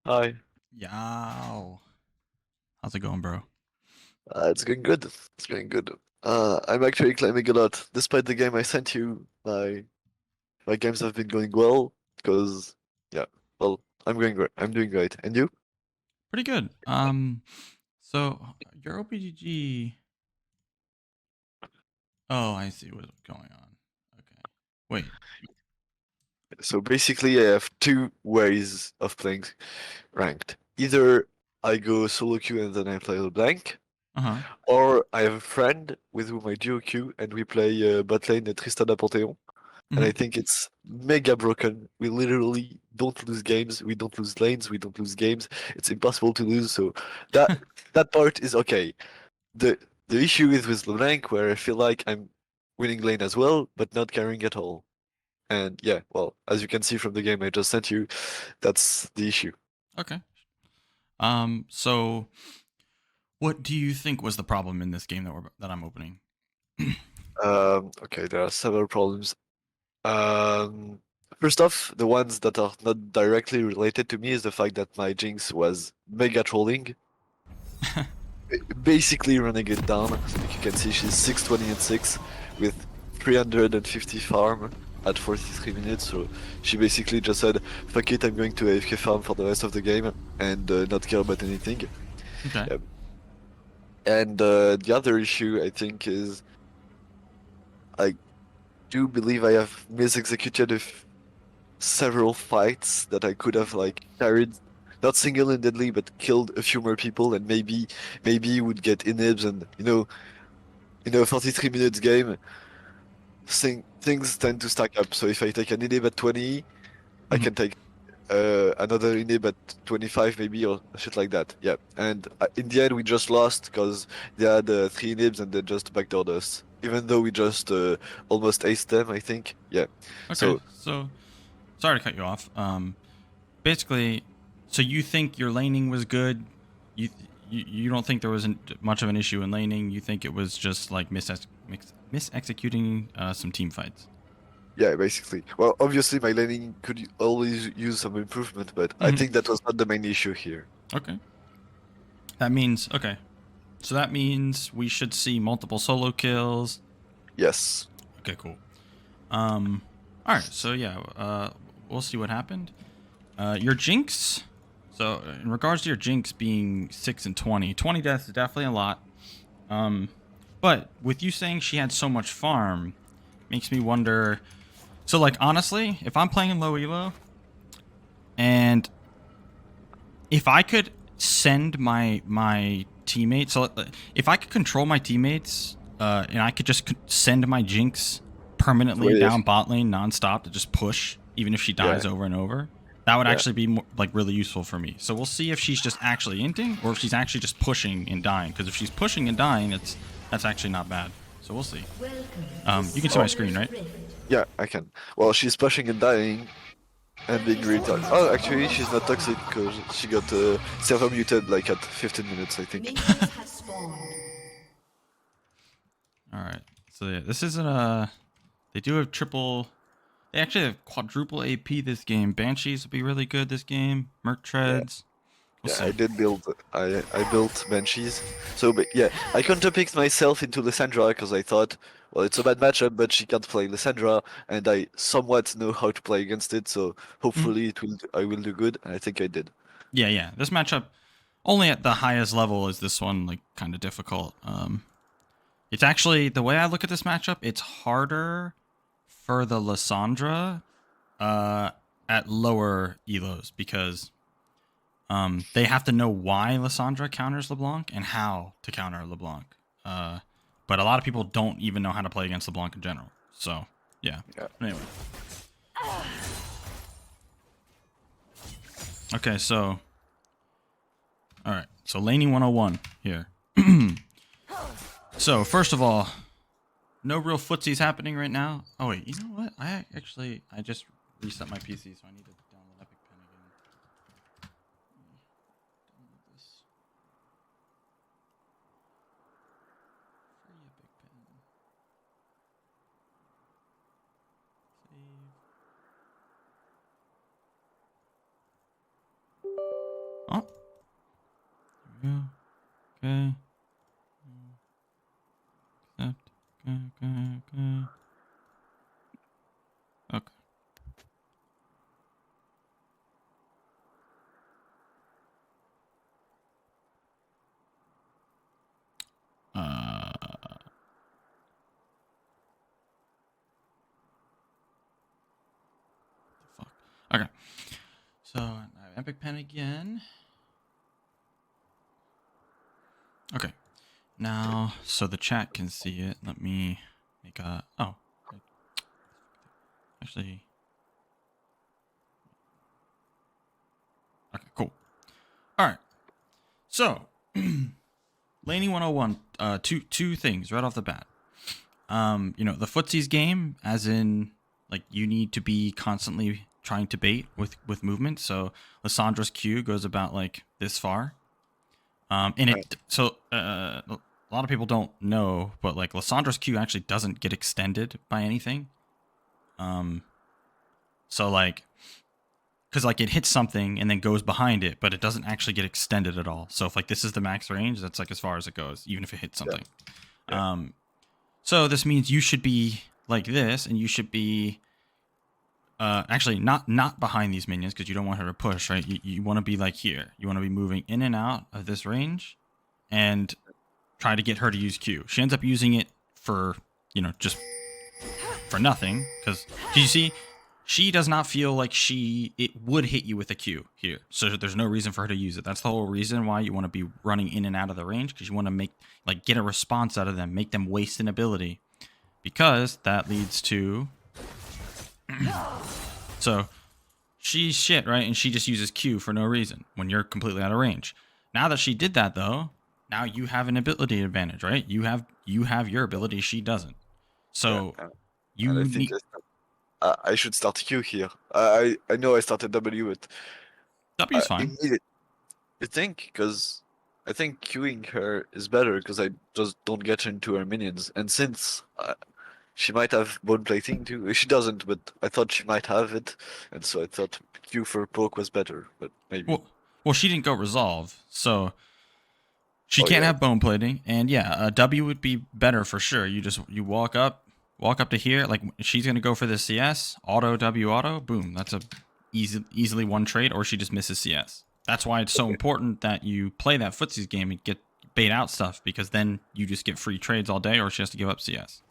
Hi. Yow. How's it going, bro? It's going good. It's going good. I'm actually climbing a lot. Despite the game I sent you, my games have been going well because yeah, well, I'm going great. I'm doing great. And you? Pretty good. So your OPGG. Oh, I see what's going on. Okay. Wait. So basically, I have two ways of playing ranked. Either I go solo queue and then I play LeBlanc, Uh-huh. or I have a friend with whom I duo queue and we play bot lane at Tristana Pantheon. And I Hmm. think it's mega broken. We literally don't lose games, we don't lose lanes, we don't lose games. It's impossible to lose. So that that part is okay. The the issue is with LeBlanc where I feel like I'm winning lane as well, but not carrying at all. And yeah, well, as you can see from the game I just sent you, that's the issue. Okay. So what do you think was the problem in this game that I'm opening? Okay, there are several problems. Um, First off, the ones that are not directly related to me is the fact that my Jinx was mega trolling. Basically running it down. Like you can see, she's 620 and 6 with 350 farm at 43 minutes. So she basically just said, "Fuck it, I'm going to AFK farm for the rest of the game and not care about anything." Okay. Yeah. And the other issue I think is I do believe I have misexecuted several fights that I could have like carried. Not single-handedly, but killed a few more people, and maybe would get inhibs, and in a 43 minutes game, things tend to stack up. So if I take an inhib at 20, I Mhm. can take another inhib at 25 maybe or shit like that. Yeah. And in the end, we just lost because they had three inhibs and they just backdoored us. Even though we just almost aced them, I think. Yeah. Okay. So So sorry to cut you off. Basically, so you think your laning was good? You don't think there was much of an issue in laning? You think it was just like mis-executing some team fights? yeah, basically. Well, obviously my laning could always use some improvement, but I Hmm. think that was not the main issue here. Okay. That means okay. So that means we should see multiple solo kills. Yes. Okay, cool. All right. So yeah, we'll see what happened. Your Jinx. So in regards to your Jinx being 6 and 20, 20 deaths is definitely a lot. Um, but with you saying she had so much farm, makes me wonder. So like honestly, if I'm playing in low elo and if I could send my teammates, so if I could control my teammates, and I could just send my Jinx permanently Wait, down bot lane nonstop to just push, even if she yeah, dies over and over, that would yeah. actually be more, like really useful for me. So we'll see if she's just actually inting or if she's actually just pushing and dying. Because if she's pushing and dying, that's actually not bad. So we'll see. Welcome to You can see my Oh, screen, Summoner's right? Rift. yeah, I can. Well, she's pushing and dying and being really toxic. Oh, actually, she's not toxic because she got server muted like at 15 minutes, I think. Minions have spawned. All right. So yeah, this isn't a. They do have triple. They actually have quadruple AP this game. Banshees will be really good this game. Merc Yeah, treads. We'll yeah, see. I built Banshees. So, but yeah, I counterpicked myself into Lissandra because I thought, well, it's a bad matchup, but she can't play Lissandra, and I somewhat know how to play against it. So Mhm. hopefully I will do good, and I think I did. Yeah, yeah. This matchup only at the highest level is this one like kind of difficult. It's actually the way I look at this matchup. It's harder for the Lissandra uh, at lower elos because they have to know why Lissandra counters LeBlanc and how to counter LeBlanc. Uh, but a lot of people don't even know how to play against LeBlanc in general. So yeah. Yeah. Anyway, okay. So all right. So laning 101 here. So first of all, no real footsies happening right now. Oh wait, you know what? I just reset my PC, so I need to download Epic Pen again. Download this free Epic Pen. Save. Okay. So I have Epic Pen again. Okay. Now, so the chat can see it. Let me make a. Oh, actually. Okay. Cool. All right. So, Laning 101. Two things right off the bat. The footsies game, as in like you need to be constantly trying to bait with movement. So Lissandra's Q goes about like this far. And it so a lot of people don't know, but like Lissandra's Q actually doesn't get extended by anything. So like, because like it hits something and then goes behind it, but it doesn't actually get extended at all. So if like this is the max range, that's like as far as it goes, even if it hits something. Yeah. So this means you should be like this, and you should be actually not behind these minions because you don't want her to push, right? You want to be like here. You want to be moving in and out of this range and try to get her to use Q. She ends up using it for, just for nothing because you see, she does not feel like it would hit you with a Q here. So there's no reason for her to use it. That's the whole reason why you want to be running in and out of the range, because you want to get a response out of them, make them waste an ability, because that leads to so she's shit, right? And she just uses Q for no reason when you're completely out of range. Now that she did that though, now you have an ability advantage, right? You have your ability, she doesn't. So And you I need think I should start Q here. I know I started W, but W's fine. immediately I think because I think queuing her is better because I just don't get into her minions, and since she might have bone plating too. She doesn't, but I thought she might have it, and so I thought Q for poke was better, but maybe. Well, she didn't go resolve, so she Oh can't yeah, have bone plating. And yeah, a W would be better for sure. You walk up to here. Like she's gonna go for the CS auto W auto. Boom, that's a easily one trade, or she just misses CS. That's why it's so okay. important that you play that footsies game and get bait out stuff, because then you just get free trades all day, or she has to give up CS.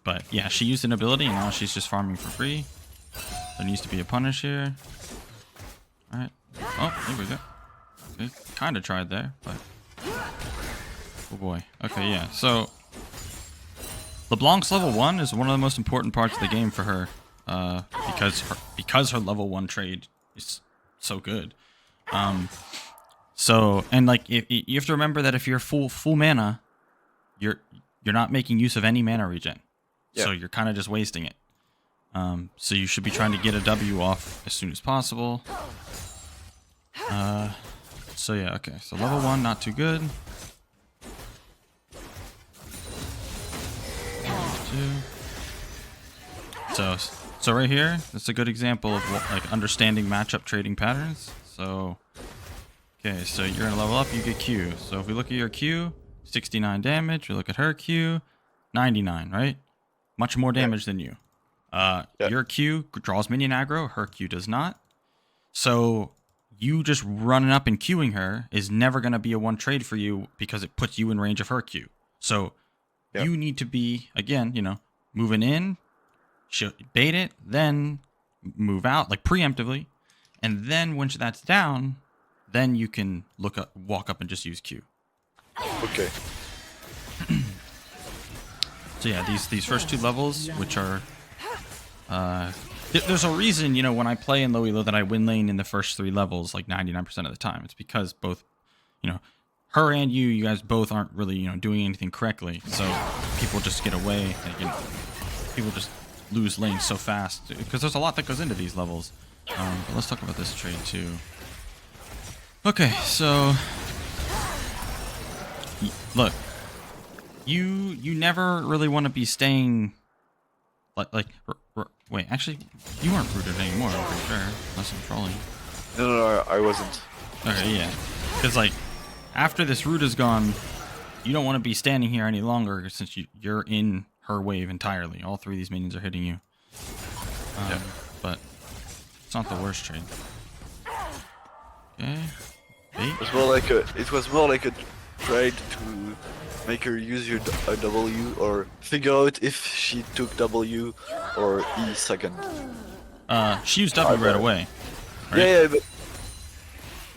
But yeah, she used an ability and now she's just farming for free. There needs to be a punish here. Alright. Oh, there we go. Okay, kind of tried there, but... Oh boy. Okay, yeah. So, LeBlanc's level 1 is one of the most important parts of the game for her. Because her level 1 trade is so good. So, and like, you have to remember that if you're full mana, you're not making use of any mana regen. Yeah. So you're kind of just wasting it. So you should be trying to get a W off as soon as possible. So yeah, okay. So level 1, not too good. So right here, that's a good example of like understanding matchup trading patterns. So, okay, so you're gonna level up, you get Q. So if we look at your Q, 69 damage. We look at her Q, 99, right? Much more damage than you. Your Q draws minion aggro, her Q does not. So you just running up and queuing her is never going to be a one trade for you because it puts you in range of her Q. So you need to be, again, moving in, bait it, then move out, like preemptively. And then once that's down, then you can walk up and just use Q. Okay. So yeah, these first two levels, which are, there's a reason, when I play in low elo that I win lane in the first 3 levels like 99% of the time. It's because both, her and you guys both aren't really, doing anything correctly. So people just get away, and, people just lose lanes so fast because there's a lot that goes into these levels. But let's talk about this trade too. Okay, so look. You never really want to be staying wait, actually you weren't rooted anymore, I'm pretty sure, unless I'm trolling. No, I wasn't. Okay, yeah, because like after this root is gone, you don't want to be standing here any longer since you're in her wave entirely. All 3 of these minions are hitting you. But it's not the worst trade. Okay, bait. It was more like a trade to make her use a W or figure out if she took W or E second. She used W right away. Right? Yeah, but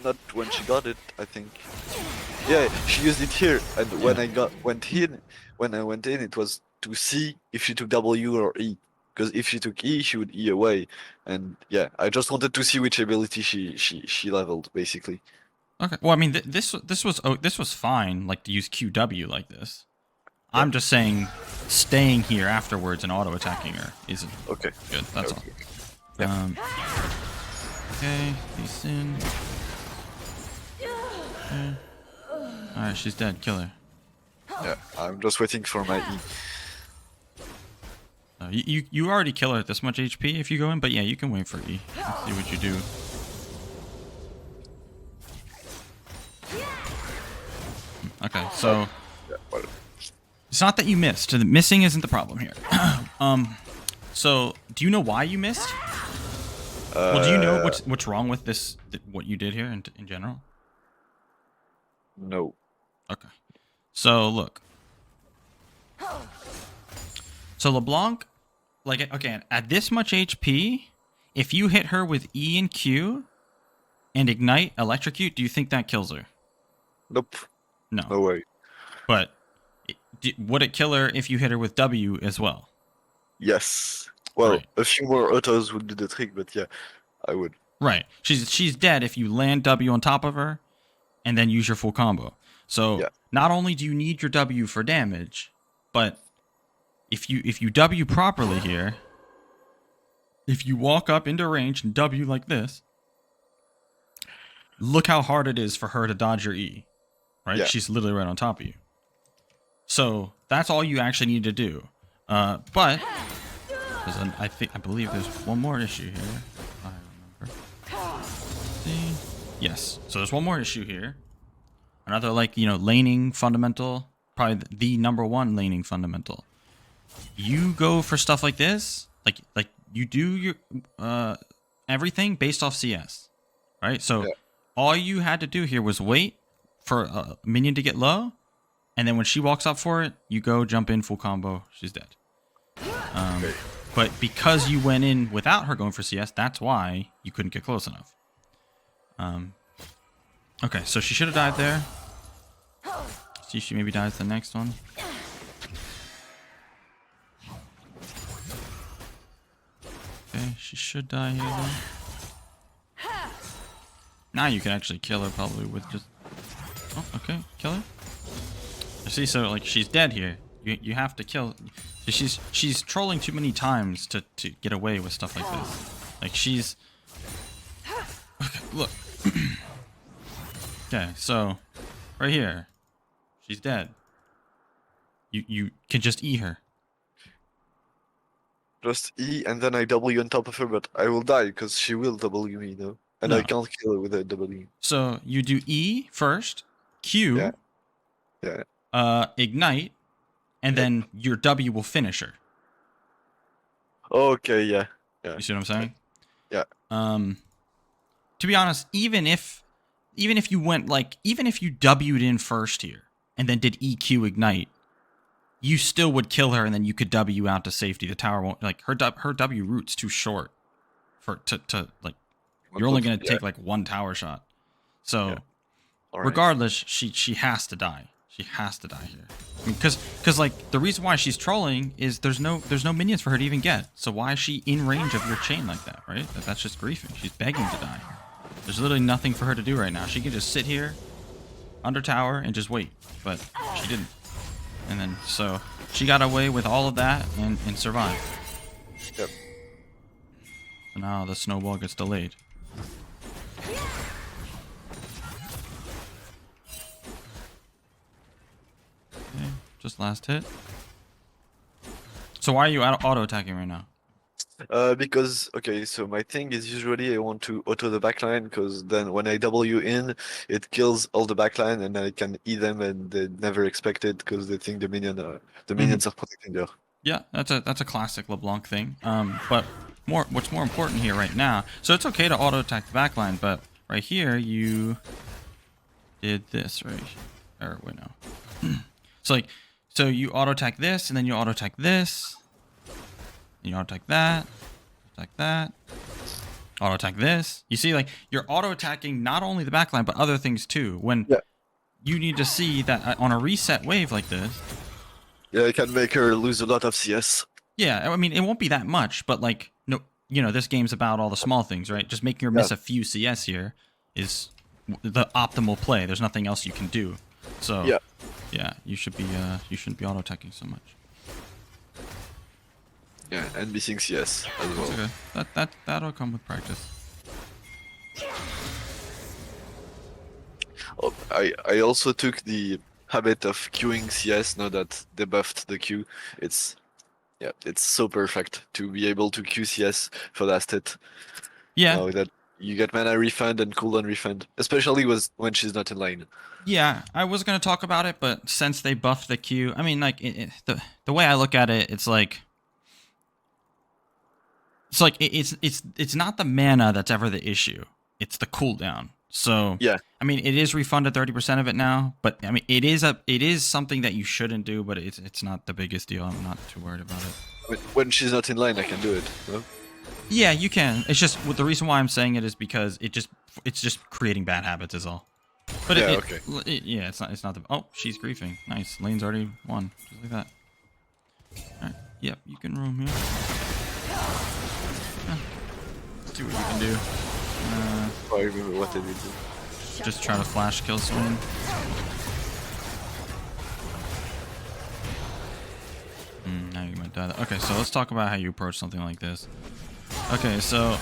not when she got it, I think. Yeah, she used it here, and when I went in, it was to see if she took W or E. Because if she took E, she would E away, and yeah, I just wanted to see which ability she leveled, basically. Okay. Well, I mean, this was fine. Like to use QW like this. Yeah. I'm just saying, staying here afterwards and auto attacking her isn't Okay. good. That's Okay. all. Yeah. Okay. He's in. Okay. All right, she's dead. Kill her. Yeah, I'm just waiting for my E. You already kill her at this much HP if you go in, but yeah, you can wait for E. Let's see what you do. Okay, so Yeah, well, it's not that you missed. The missing isn't the problem here. So do you know why you missed? Well, do you know what's wrong with this? What you did here in general? no. Okay. So look. So LeBlanc, like, okay, at this much HP, if you hit her with E and Q and ignite, electrocute, do you think that kills her? Nope. No. No way. But would it kill her if you hit her with W as well? Yes. Well, Right. a few more autos would do the trick, but yeah, I would. Right. She's dead if you land W on top of her and then use your full combo. So Yeah. not only do you need your W for damage, but if you W properly here, if you walk up into range and W like this, look how hard it is for her to dodge your E. Right? Yeah. She's literally right on top of you. So that's all you actually need to do. But I believe there's one more issue here. I remember. See? Yes. So there's one more issue here. Another, like, laning fundamental. Probably the number one laning fundamental. You go for stuff like this, like you do your everything based off CS, right? So all you had to do here was wait for a minion to get low, and then when she walks up for it, you go jump in full combo. She's dead. But because you went in without her going for CS, that's why you couldn't get close enough. Okay, so she should have died there. See, she maybe dies the next one. Okay, she should die here though. Now you can actually kill her probably with just... Oh, okay, kill her. You see, so like she's dead here. You have to kill... She's trolling too many times to get away with stuff like this. Like she's... Okay, look. Okay, so right here. She's dead. You can just E her. Just E and then I W on top of her, but I will die because she will W me, though. And No. I can't kill her with a W. So you do E first, Q, ignite, and then your W will finish her. Okay, yeah. You see what I'm saying? Yeah. To be honest, even if you went even if you W'd in first here and then did EQ ignite, you still would kill her, and then you could W out to safety. The tower won't, like, her W route's too short for to like. You're only gonna take like one tower shot. So regardless, she has to die. She has to die here. I mean, because like the reason why she's trolling is there's no minions for her to even get. So why is she in range of your chain like that, right? That's just griefing. She's begging to die. There's literally nothing for her to do right now. She can just sit here under tower and just wait, but she didn't. And then so she got away with all of that and survived. Yep. So now the snowball gets delayed. Okay, just last hit. So why are you auto attacking right now? Because, okay, so my thing is usually I want to auto the backline, because then when I W in, it kills all the backline and I can E them, and they never expect it because they think the minions are protecting her. Yeah, that's a classic LeBlanc thing. But what's more important here right now, so it's okay to auto attack the backline, but right here you did this right here. Or wait, no. So you auto attack this, and then you auto attack this, and you auto attack that, Attack that. Auto attack this. You see, like, you're auto attacking not only the backline, but other things too. When Yeah. you need to see that on a reset wave like this. Yeah, I can make her lose a lot of CS. Yeah, I mean, it won't be that much, but like, no, this game's about all the small things, right? Just making her Yeah. miss a few CS here is the optimal play. There's nothing else you can do. So, yeah, you shouldn't be auto attacking so much. Yeah, and missing CS as well. It's okay. That'll come with practice. Oh, I also took the habit of queuing CS now that they buffed the queue. It's so perfect to be able to queue CS for last hit. Yeah. Now that you get mana refund and cooldown refund, especially when she's not in lane. Yeah, I was gonna talk about it, but since they buffed the Q, I mean, like the way I look at it, it's not the mana that's ever the issue. It's the cooldown. So Yeah. I mean, it is refunded 30% of it now, but I mean, it is something that you shouldn't do, but it's not the biggest deal. I'm not too worried about it. When she's not in line, I can do it. No? Yeah, you can. It's just the reason why I'm saying it is because it's just creating bad habits is all. But Yeah, it, okay. Yeah, it's not the. Oh, she's griefing. Nice. Lane's already won, just like that. All right. Yep, you can roam here. Let's see what you can do. I remember what I did. Just try to flash kill Swain. Now you might die. Okay, so let's talk about how you approach something like this. Okay, so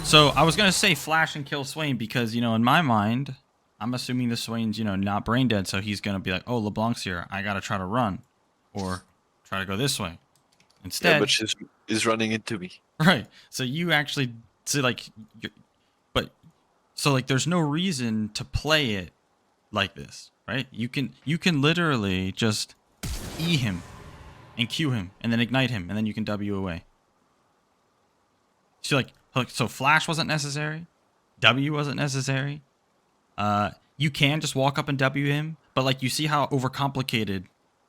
so I was gonna say flash and kill Swain because in my mind, I'm assuming the Swain's not brain dead, so he's gonna be like, oh, LeBlanc's here, I gotta try to run, or try to go this way. Instead, Yeah, but she's running into me. right? So you actually there's no reason to play it like this, right? You can literally just E him and Q him and then ignite him and then you can W away. So so flash wasn't necessary, W wasn't necessary. You can just walk up and W him, but you see how overcomplicated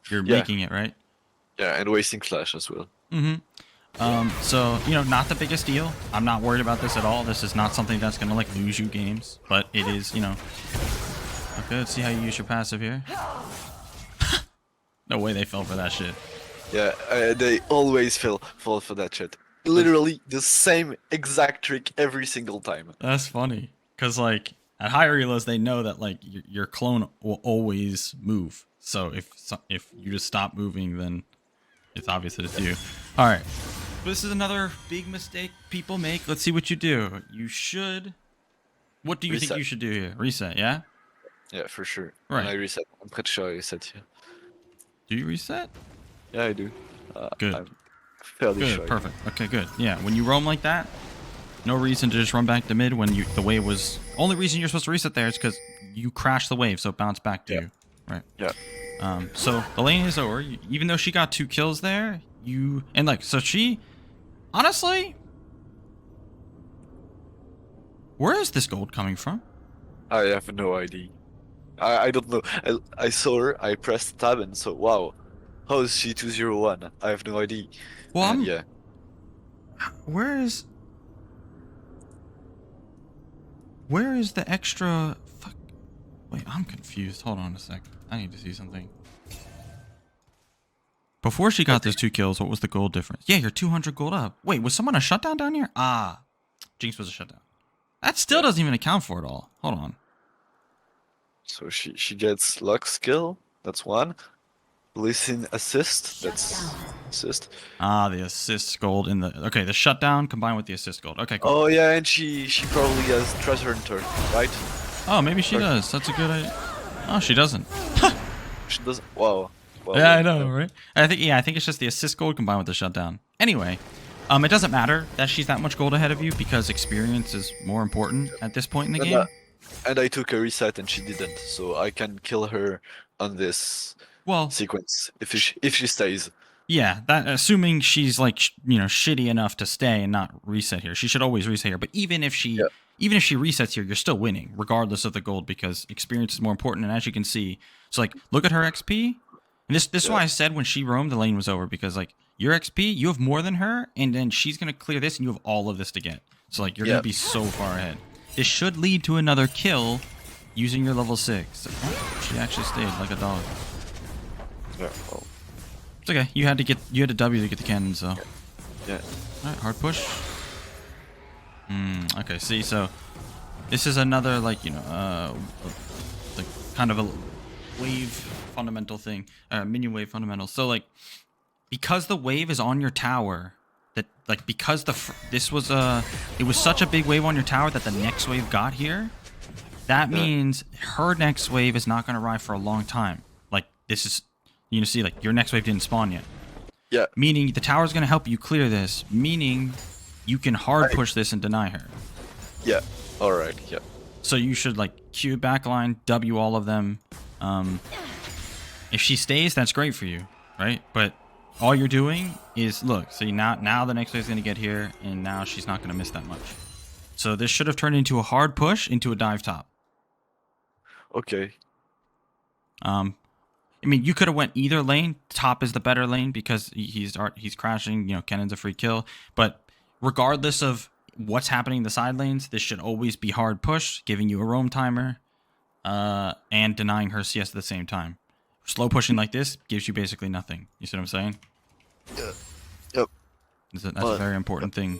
you're making it, right? Yeah, and wasting flash as well. So not the biggest deal. I'm not worried about this at all. This is not something that's gonna lose you games, but it is, Okay, let's see how you use your passive here. No way they fell for that shit. Yeah, they always fall for that shit. Literally the same exact trick every single time. That's funny, cause at higher elos they know that your clone will always move. So if you just stop moving, then it's obvious that it's you. All right, this is another big mistake people make. Let's see what you do. You should. What do you think you should do here? Reset, yeah? Yeah, for sure. Right. When I reset. I'm pretty sure I reset here. Do you reset? Yeah, I do. Good. I'm fairly sure. Good, perfect. Okay, good. Yeah, when you roam like that, no reason to just run back to mid when the wave was... Only reason you're supposed to reset there is because you crashed the wave, so it bounced back to you. Right. Yeah. So the lane is over. Even though she got 2 kills there, so she... Honestly... Where is this gold coming from? I have no idea. I don't know. I saw her, I pressed tab and so wow. How is she 201? I have no idea. Well, yeah. Where is the extra... Fuck. Wait, I'm confused. Hold on a sec. I need to see something. Before she got those 2 kills, what was the gold difference? Yeah, you're 200 gold up. Wait, was someone a shutdown down here? Ah, Jinx was a shutdown. That still doesn't even account for it all. Hold on. So she gets luck skill. That's one. Listen assist. That's assist. Ah, the assist gold in the... Okay, the shutdown combined with the assist gold. Okay, cool. Oh yeah, and she probably has treasure hunter, right? Oh, maybe she does. That's a good idea. Oh, she doesn't. She doesn't. Wow. Well, yeah, I know, right? I think it's just the assist gold combined with the shutdown. Anyway, it doesn't matter that she's that much gold ahead of you because experience is more important at this point in the game. And I took a reset and she didn't, so I can kill her on this sequence if she stays. Yeah, that assuming she's shitty enough to stay and not reset here. She should always reset here. But even if she resets here, you're still winning regardless of the gold because experience is more important. And as you can see, look at her XP. And this is Yeah. why I said when she roamed, the lane was over, because like your XP, you have more than her, and then she's gonna clear this, and you have all of this to get. So like you're Yeah. gonna be so far ahead. This should lead to another kill using your level 6. Oh, she actually stayed like a dog. Yeah. Oh. It's okay. You had to W to get the cannon, so. Yeah. Alright, hard push. Okay, see, so this is another like, like kind of a wave fundamental thing. Minion wave fundamental. So like because the wave is on your tower, that like because this was it was such a big wave on your tower that the next wave got here. That means her next wave is not going to arrive for a long time. Like this is, see, like your next wave didn't spawn yet. Yeah. Meaning the tower is going to help you clear this. Meaning you can hard push this and deny her. Yeah. All right. Yeah. So you should like Q backline, W all of them. If she stays, that's great for you, right? But all you're doing is look. See now the next wave is going to get here, and now she's not going to miss that much. So this should have turned into a hard push into a dive top. Okay. I mean, you could have went either lane. Top is the better lane because he's crashing. Cannon's a free kill. But regardless of what's happening in the side lanes, this should always be hard push, giving you a roam timer, and denying her CS at the same time. Slow pushing like this gives you basically nothing. You see what I'm saying? Yeah. Yep. That's a very important thing.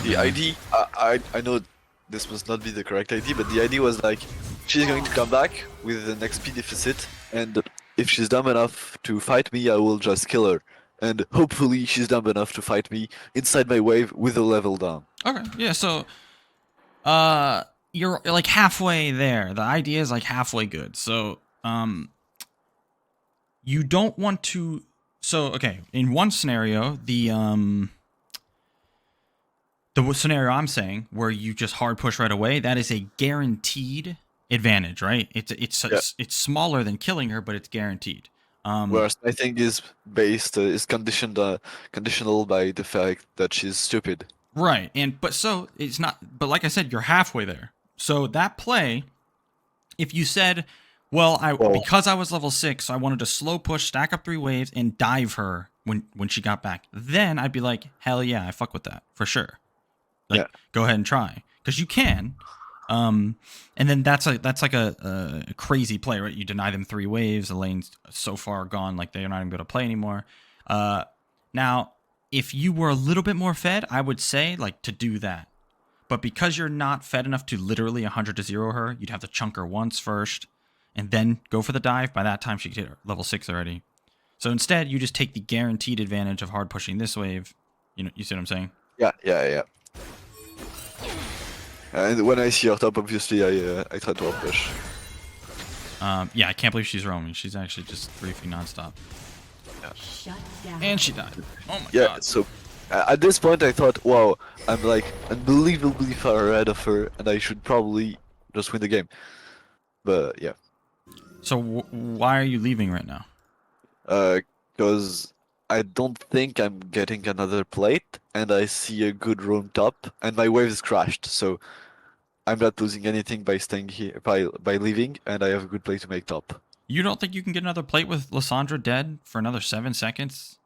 The ID, I know this must not be the correct ID, but the ID was like, she's going to come back with an XP deficit, and if she's dumb enough to fight me, I will just kill her. And hopefully she's dumb enough to fight me inside my wave with a level down. Okay, yeah, so you're like halfway there. The idea is like halfway good. So you don't want to. So okay, in one scenario, the scenario I'm saying where you just hard push right away, that is a guaranteed advantage, right? It's smaller than killing her, but it's guaranteed. Whereas I think is conditional by the fact that she's stupid. Right, but it's not. But like I said, you're halfway there. So that play, if you said, well, because I was level 6, I wanted to slow push, stack up 3 waves, and dive her when she got back, then I'd be like, hell yeah, I fuck with that for sure. Like, go ahead and try, because you can. And then that's like a crazy play, right? You deny them 3 waves, the lane's so far gone, like they're not even going to play anymore. Now, if you were a little bit more fed, I would say like to do that. But because you're not fed enough to literally 100 to 0 her, you'd have to chunk her once first, and then go for the dive. By that time, she could hit level 6 already. So instead, you just take the guaranteed advantage of hard pushing this wave. You see what I'm saying? Yeah. And when I see her top, obviously I try to hard push. Yeah, I can't believe she's roaming. She's actually just 3-free nonstop. Yeah. And she died. Oh my god. Yeah, so at this point I thought, wow, I'm like unbelievably far ahead of her, and I should probably just win the game. But yeah. So why are you leaving right now? Because I don't think I'm getting another plate, and I see a good roam top, and my wave is crashed, so I'm not losing anything by staying here, by leaving, and I have a good play to make top. You don't think you can get another plate with Lysandra dead for another 7 seconds?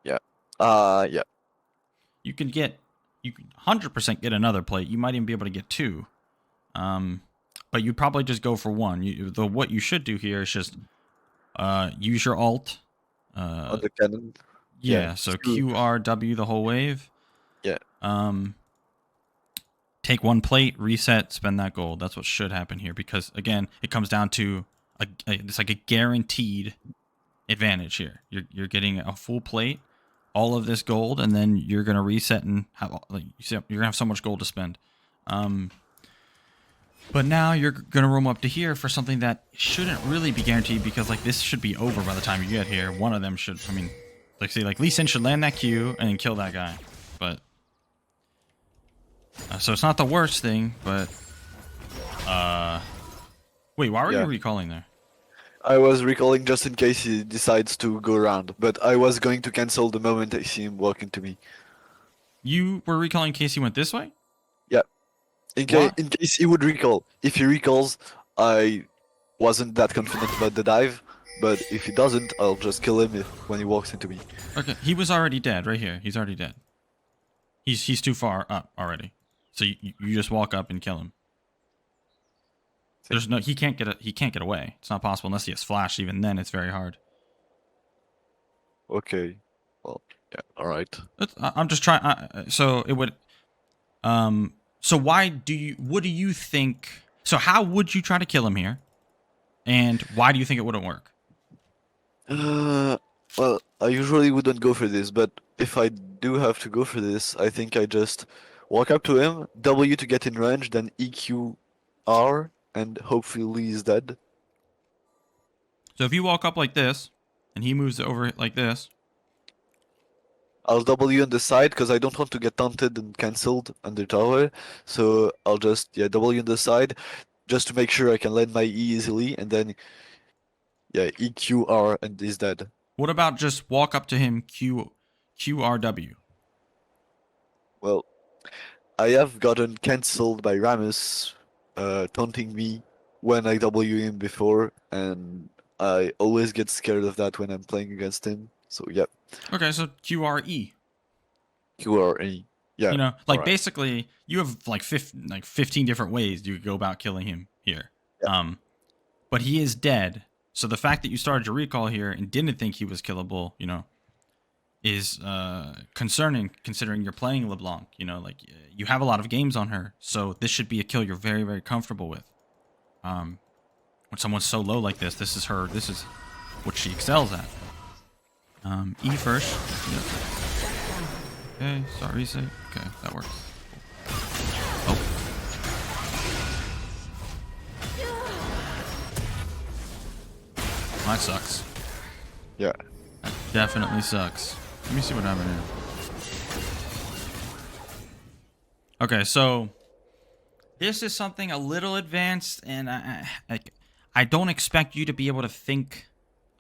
Yeah. Yeah. You can 100% get another plate. You might even be able to get 2. But you'd probably just go for 1. What you should do here is just use your ult. On the cannon. Yeah, so QRW the whole wave. Yeah. Take 1 plate, reset, spend that gold. That's what should happen here, because again, it comes down to it's like a guaranteed advantage here. You're getting a full plate, all of this gold, and then you're gonna reset and have you're gonna have so much gold to spend. But now you're gonna roam up to here for something that shouldn't really be guaranteed, because like this should be over by the time you get here. One of them should. I mean, like Lee Sin should land that Q and then kill that guy, but. So it's not the worst thing, but wait, why were you recalling there? I was recalling just in case he decides to go around, but I was going to cancel the moment I see him walking to me. You were recalling in case he went this way? Yeah. In case he would recall. If he recalls, I wasn't that confident about the dive, but if he doesn't, I'll just kill him when he walks into me. Okay, he was already dead right here. He's already dead. He's too far up already. So you just walk up and kill him. There's no he can't get away. It's not possible unless he has flash. Even then, it's very hard. Okay. Well, yeah, alright. I'm just trying. So it would. So why do you? What do you think? So how would you try to kill him here? And why do you think it wouldn't work? Well, I usually wouldn't go for this, but if I do have to go for this, I think I just walk up to him, W to get in range, then EQ R, and hopefully he's dead. So if you walk up like this, and he moves over like this. I'll W on the side because I don't want to get taunted and cancelled under tower. So I'll just W on the side just to make sure I can land my E easily, and then EQR and he's dead. What about just walk up to him QRW? Well, I have gotten cancelled by Ramus taunting me when I W him before, and I always get scared of that when I'm playing against him. So yeah, Okay, so QRE. QRE. Yeah. You know, like alright. basically you have like 15 different ways you could go about killing him here. Yeah. But he is dead. So the fact that you started your recall here and didn't think he was killable, you know, is concerning considering you're playing LeBlanc. You know, like you have a lot of games on her, so this should be a kill you're very, very comfortable with. When someone's so low like this, this is what she excels at. E first. Yep. Okay, start reset. Okay, that works. Oh. That sucks. Yeah. That definitely sucks. Let me see what happened here. Okay, so this is something a little advanced, and I don't expect you to be able to think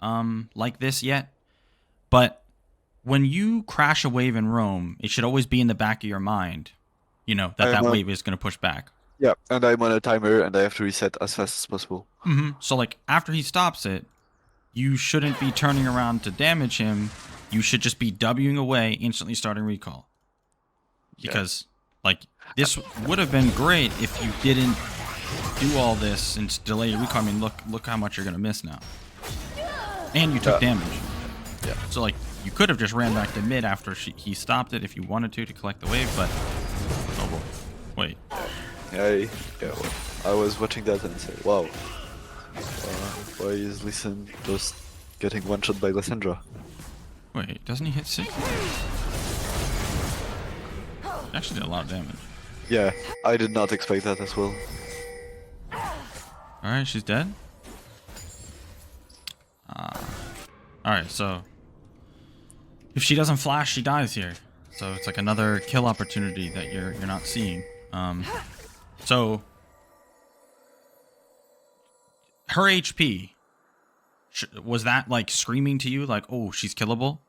like this yet. But when you crash a wave in Rome, it should always be in the back of your mind, you know, that wave is going to push back. Yeah, and I'm on a timer and I have to reset as fast as possible. So like after he stops it, you shouldn't be turning around to damage him. You should just be Wing away, instantly starting recall. Because like this would have been great if you didn't do all this and delay your recall. I mean, look how much you're gonna miss now. And you took damage. Yeah. So like you could have just ran back to mid after he stopped it if you wanted to collect the wave, but oh boy. Wait. Yeah, well, I was watching that and said, wow, why is Listen just getting one shot by Lysandra? Wait, doesn't he hit 6? He actually did a lot of damage. Yeah, I did not expect that as well. Alright, she's dead. Alright, so if she doesn't flash, she dies here. So it's like another kill opportunity that you're not seeing. So her HP, was that like screaming to you like, oh, she's killable?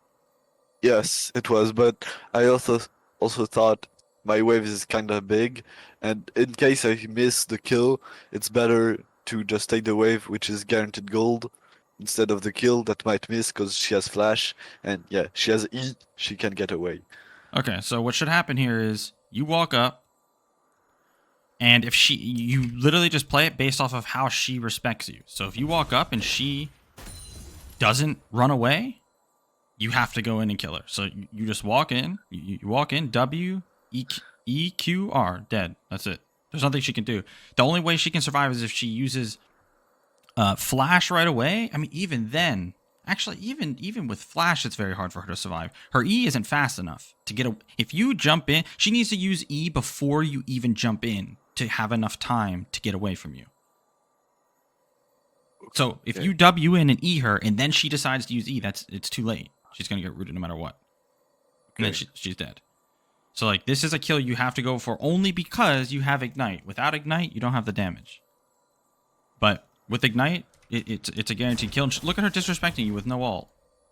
Yes, it was, but I also thought my wave is kind of big, and in case I miss the kill, it's better to just take the wave, which is guaranteed gold, instead of the kill that might miss because she has flash, and yeah, she has E, she can get away. Okay, so what should happen here is you walk up, and if you literally just play it based off of how she respects you. So if you walk up and she doesn't run away, you have to go in and kill her. So you just walk in, you walk in, W, E, Q, R, dead. That's it. There's nothing she can do. The only way she can survive is if she uses flash right away. I mean, even then, actually, even with flash, it's very hard for her to survive. Her E isn't fast enough to get a. If you jump in, she needs to use E before you even jump in to have enough time to get away from you. So if you W in and E her, and then she decides to use E, it's too late. She's gonna get rooted no matter what, and then she's dead. So like this is a kill you have to go for only because you have Ignite. Without Ignite, you don't have the damage. But with Ignite, it's a guaranteed kill. And look at her disrespecting you with no ult.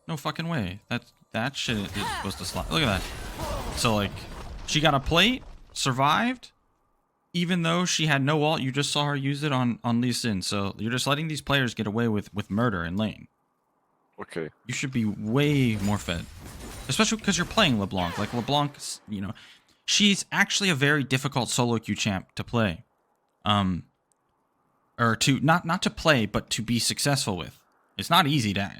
No fucking way. That shit is supposed to slide. Look at that. So like, she got a plate, survived, even though she had no ult, you just saw her use it on Lee Sin. So you're just letting these players get away with murder in lane. Okay. You should be way more fed, especially because you're playing LeBlanc. Like LeBlanc, you know, she's actually a very difficult solo queue champ to play, or to not to play, but to be successful with. It's not easy to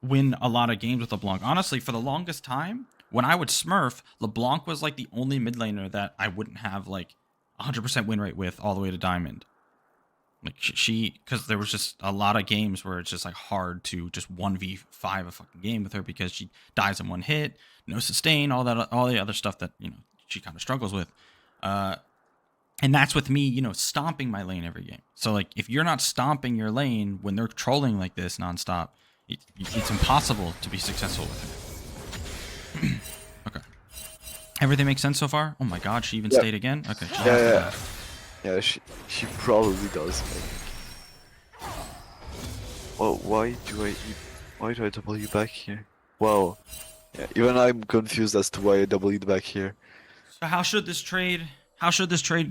win a lot of games with LeBlanc. Honestly, for the longest time, when I would smurf, LeBlanc was like the only mid laner that I wouldn't have like 100% win rate with all the way to diamond. Like she, because there was just a lot of games where it's just like hard to just 1v5 a fucking game with her because she dies in one hit, no sustain, all the other stuff that, you know, she kind of struggles with. And that's with me, you know, stomping my lane every game. So like, if you're not stomping your lane when they're trolling like this nonstop, it's impossible to be successful with it. Okay. Everything makes sense so far? Oh my god, she even stayed again? Okay. Yeah, she probably does. Well, why do I W back here? Wow. Yeah, even I'm confused as to why I W'd back here. So how should this trade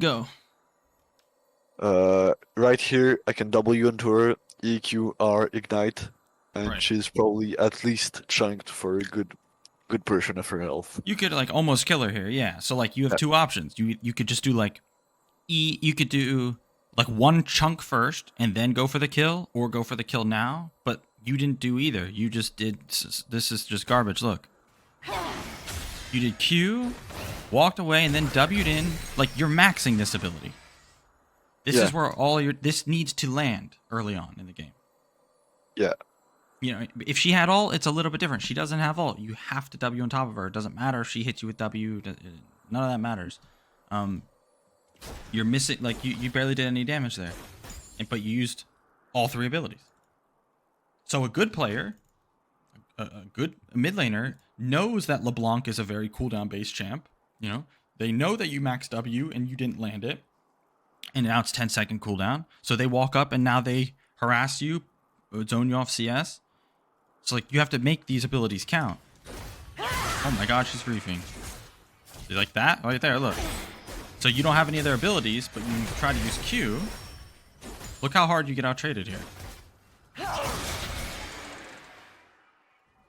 go? Right here I can W into her, EQ, R, ignite, and Right. she's probably at least chunked for a good portion of her health. You could like almost kill her here, yeah. So like you have two options. You could just do like you could do like one chunk first and then go for the kill, or go for the kill now, but you didn't do either. You just did, this is just garbage, look. You did Q, walked away, and then W'd in. Like, you're maxing this ability. This is where this needs to land early on in the game. Yeah. You know, if she had ult, it's a little bit different. She doesn't have ult. You have to W on top of her. It doesn't matter if she hits you with W. None of that matters. You're missing, like, you barely did any damage there. But you used all three abilities. So a good player, a good mid laner, knows that LeBlanc is a very cooldown-based champ. You know, they know that you maxed W and you didn't land it. And now it's 10-second cooldown. So they walk up and now they harass you, zone you off CS. So, like, you have to make these abilities count. Oh my god, she's griefing. You like that? Right there, look. So you don't have any other abilities, but you try to use Q. Look how hard you get out-traded here.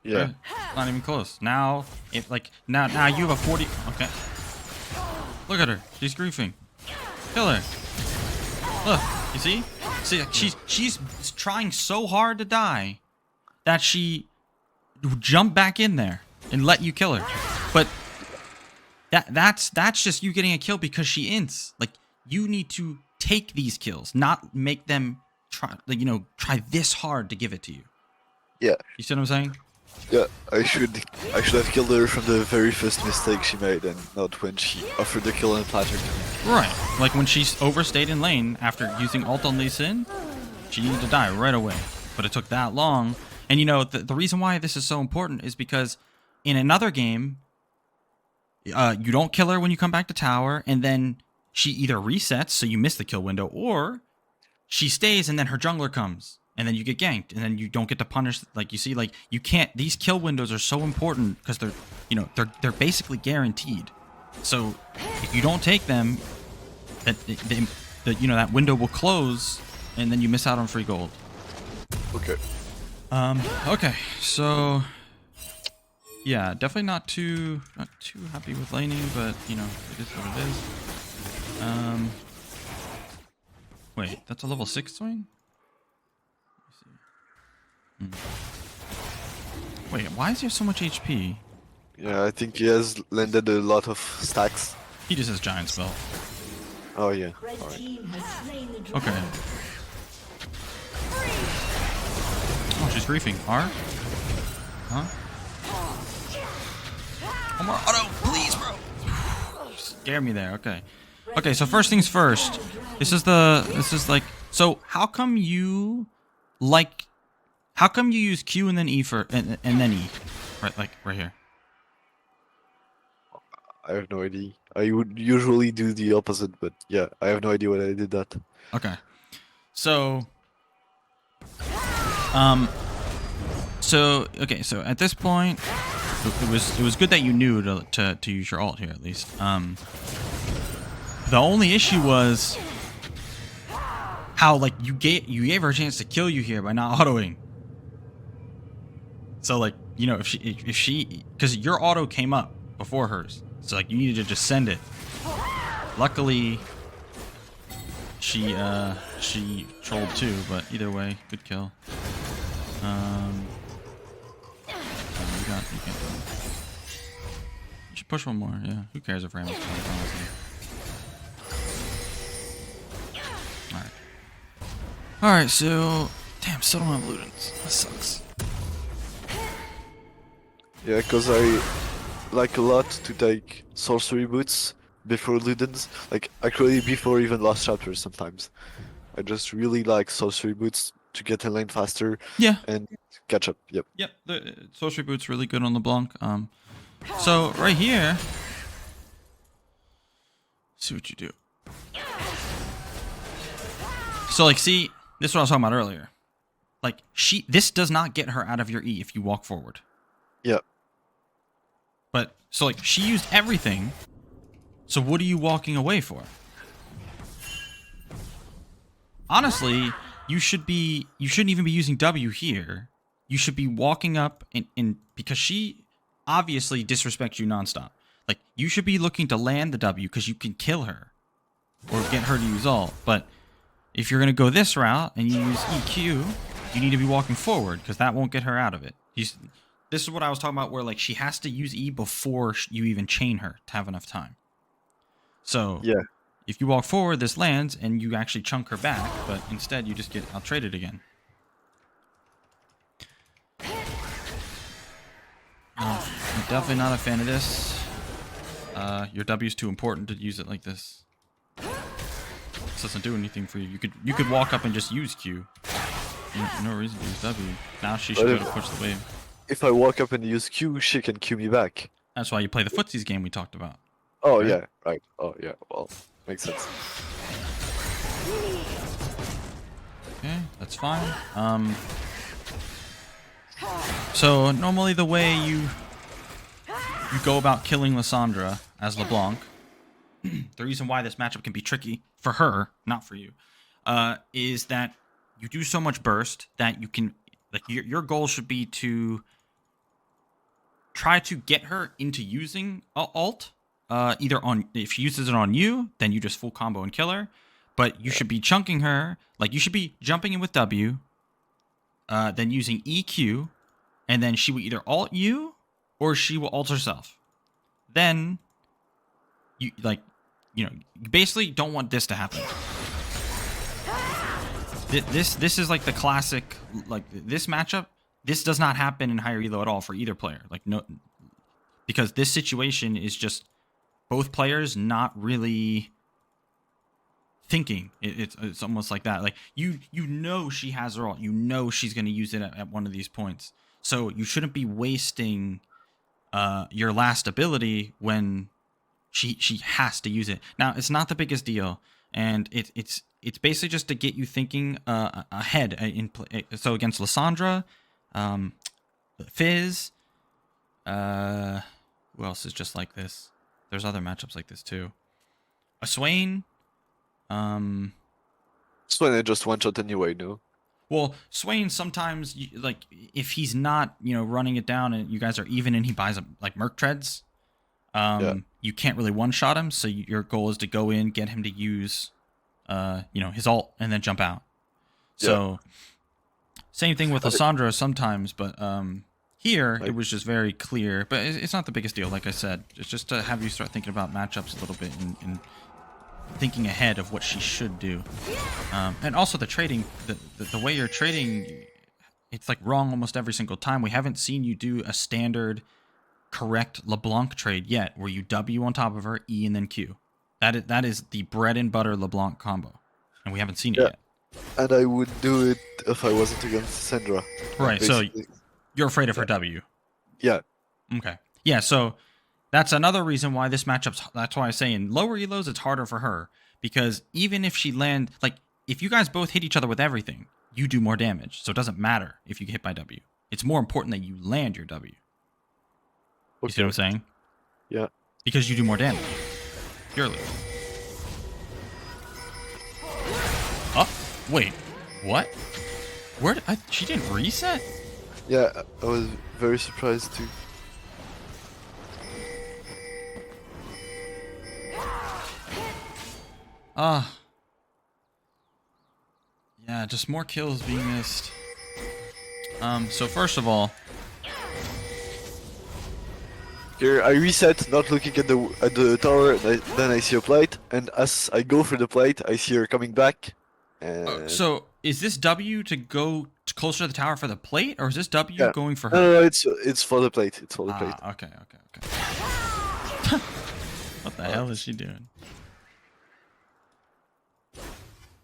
Yeah. Right? Not even close. Now, if like now you have a 40. Okay. Look at her. She's griefing. Kill her. Look. You see? See, she's trying so hard to die that she jumped back in there and let you kill her. But that's just you getting a kill because she ints. Like, you need to take these kills, not make them try, like, you know, try this hard to give it to you. Yeah. You see what I'm saying? Yeah, I should have killed her from the very first mistake she made, and not when she offered the kill and platter to me. Right. Like when she's overstayed in lane after using ult on Lee Sin, she needed to die right away. But it took that long. And you know, the reason why this is so important is because in another game, you don't kill her when you come back to tower, and then she either resets, so you miss the kill window, or she stays and then her jungler comes. And then you get ganked, and then you don't get to punish. Like, you see, like, you can't. These kill windows are so important because they're, you know, they're basically guaranteed. So if you don't take them, that you know, that window will close, and then you miss out on free gold. Okay. Okay. So yeah, definitely not too happy with laning, but you know, it is what it is. Wait, that's a level 6 swing? Wait, why does he have so much HP? Yeah, I think he has landed a lot of stacks. He just has giant spell. Oh yeah. Red Alright. team has slain the Okay. dragon. Oh, she's griefing. R? Huh? One more auto, please, bro. Scare me there. Okay. Okay, so first things first. This is like, so how come you use Q and then E for and then E? Right, like right here. I have no idea. I would usually do the opposite, but yeah, I have no idea why I did that. Okay. So so at this point it was good that you knew to use your ult here at least. The only issue was how like you gave her a chance to kill you here by not autoing. So like, you know, if she because your auto came up before hers, so like you needed to just send it. Luckily, she trolled too, but either way, good kill. You can't do it. You should push one more. Yeah, who cares if Ramos kills, honestly. Alright, so... Damn, still don't have Ludens. That sucks. Yeah, because I like a lot to take sorcery boots before Ludens. Like, actually before even last chapter sometimes. I just really like sorcery boots to get in lane faster Yeah. and catch up. Yep. Yep, the sorcery boot's really good on LeBlanc. So, right here... See what you do. So, like, see... This is what I was talking about earlier. Like, this does not get her out of your E if you walk forward. Yeah. But, so, like, she used everything. So what are you walking away for? Honestly, you shouldn't even be using W here. You should be walking up and because she obviously disrespects you nonstop. Like, you should be looking to land the W because you can kill her. Or get her to use ult. But if you're going to go this route and you use EQ, you need to be walking forward because that won't get her out of it. This is what I was talking about where like she has to use E before you even chain her to have enough time. So Yeah. if you walk forward, this lands and you actually chunk her back, but instead you just get outtraded again. I'm definitely not a fan of this. Your W's too important to use it like this. This doesn't do anything for you. You could walk up and just use Q. No reason to use W. Now she should be able to push the wave. If I walk up and use Q, she can Q me back. That's why you play the footsies game we talked about. Oh, right? yeah, right. Oh, yeah, well, makes sense. Okay, that's fine. So normally the way you go about killing Lissandra as LeBlanc, the reason why this matchup can be tricky for her, not for you, is that you do so much burst that you can, like, your goal should be to try to get her into using ult. Either on, if she uses it on you, then you just full combo and kill her. But you should be chunking her, like you should be jumping in with W, then using EQ, and then she will either ult you or she will ult herself. Then you you basically don't want this to happen. This is like the classic, like this matchup. This does not happen in higher elo at all for either player. Like no, because this situation is just both players not really thinking. It's almost like that. Like you know she has her ult. You know she's going to use it at one of these points. So you shouldn't be wasting your last ability when she has to use it. Now it's not the biggest deal, and it's basically just to get you thinking ahead in play. So against Lissandra, Fizz, who else is just like this? There's other matchups like this too. A Swain. Swain I just one shot anyway, no? Well, Swain sometimes, like, if he's not, running it down and you guys are even and he buys, like, Merc Treads, you can't really one-shot him, so your goal is to go in, get him to use, his ult, and then jump out. So, same thing with Lissandra sometimes, but here, it was just very clear. But it's not the biggest deal, like I said. It's just to have you start thinking about matchups a little bit and thinking ahead of what she should do. And also the trading, the way you're trading, it's like wrong almost every single time. We haven't seen you do a standard correct LeBlanc trade yet, where you W on top of her, E, and then Q. That is the bread and butter LeBlanc combo. And we haven't seen it yet. And I would do it if I wasn't against Sandra. Right, basically. So you're afraid of her W. Yeah. Okay. Yeah, so that's another reason why this matchup's... That's why I say in lower elos, it's harder for her. Because even if she land... Like, if you guys both hit each other with everything, you do more damage. So it doesn't matter if you get hit by W. It's more important that you land your W. You see what I'm saying? Yeah. Because you do more damage. Purely. Wait, what? Where? She didn't reset? Yeah, I was very surprised too. Ah. Yeah, just more kills being missed. So first of all, Here I reset, not looking at the tower. Then I see a plate, and as I go for the plate, I see her coming back. And so is this W to go closer to the tower for the plate, or is this W yeah, going for no, her? no, no, it's for the plate. It's for the plate. Ah, okay. What the hell is she doing?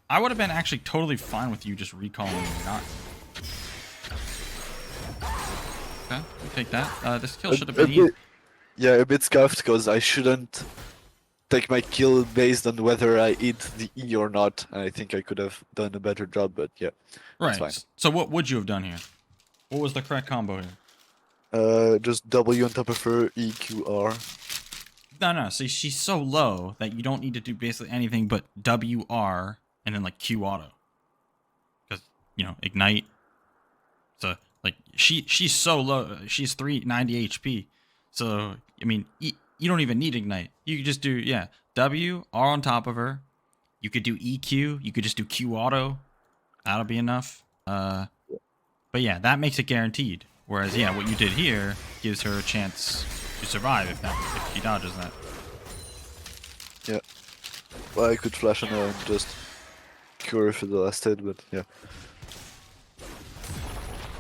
I would have been actually totally fine with you just recalling me, not. Okay, we'll take that. This kill should have been easy. Yeah, a bit scuffed because I shouldn't take my kill based on whether I hit the E or not. And I think I could have done a better job, but yeah, it's fine. Right. So what would you have done here? What was the correct combo here? Just W on top of her, E, Q, R. No. See, she's so low that you don't need to do basically anything but W, R, and then like Q auto. Because, ignite. So, like, she's so low. She's 390 HP. So, I mean, you don't even need ignite. You could just do, W, R on top of her. You could do EQ. You could just do Q auto. That'll be enough. But yeah, that makes it guaranteed. Whereas, what you did here gives her a chance to survive if she dodges that. Yeah. Well, I could flash on her and just cure her for the last hit, but yeah.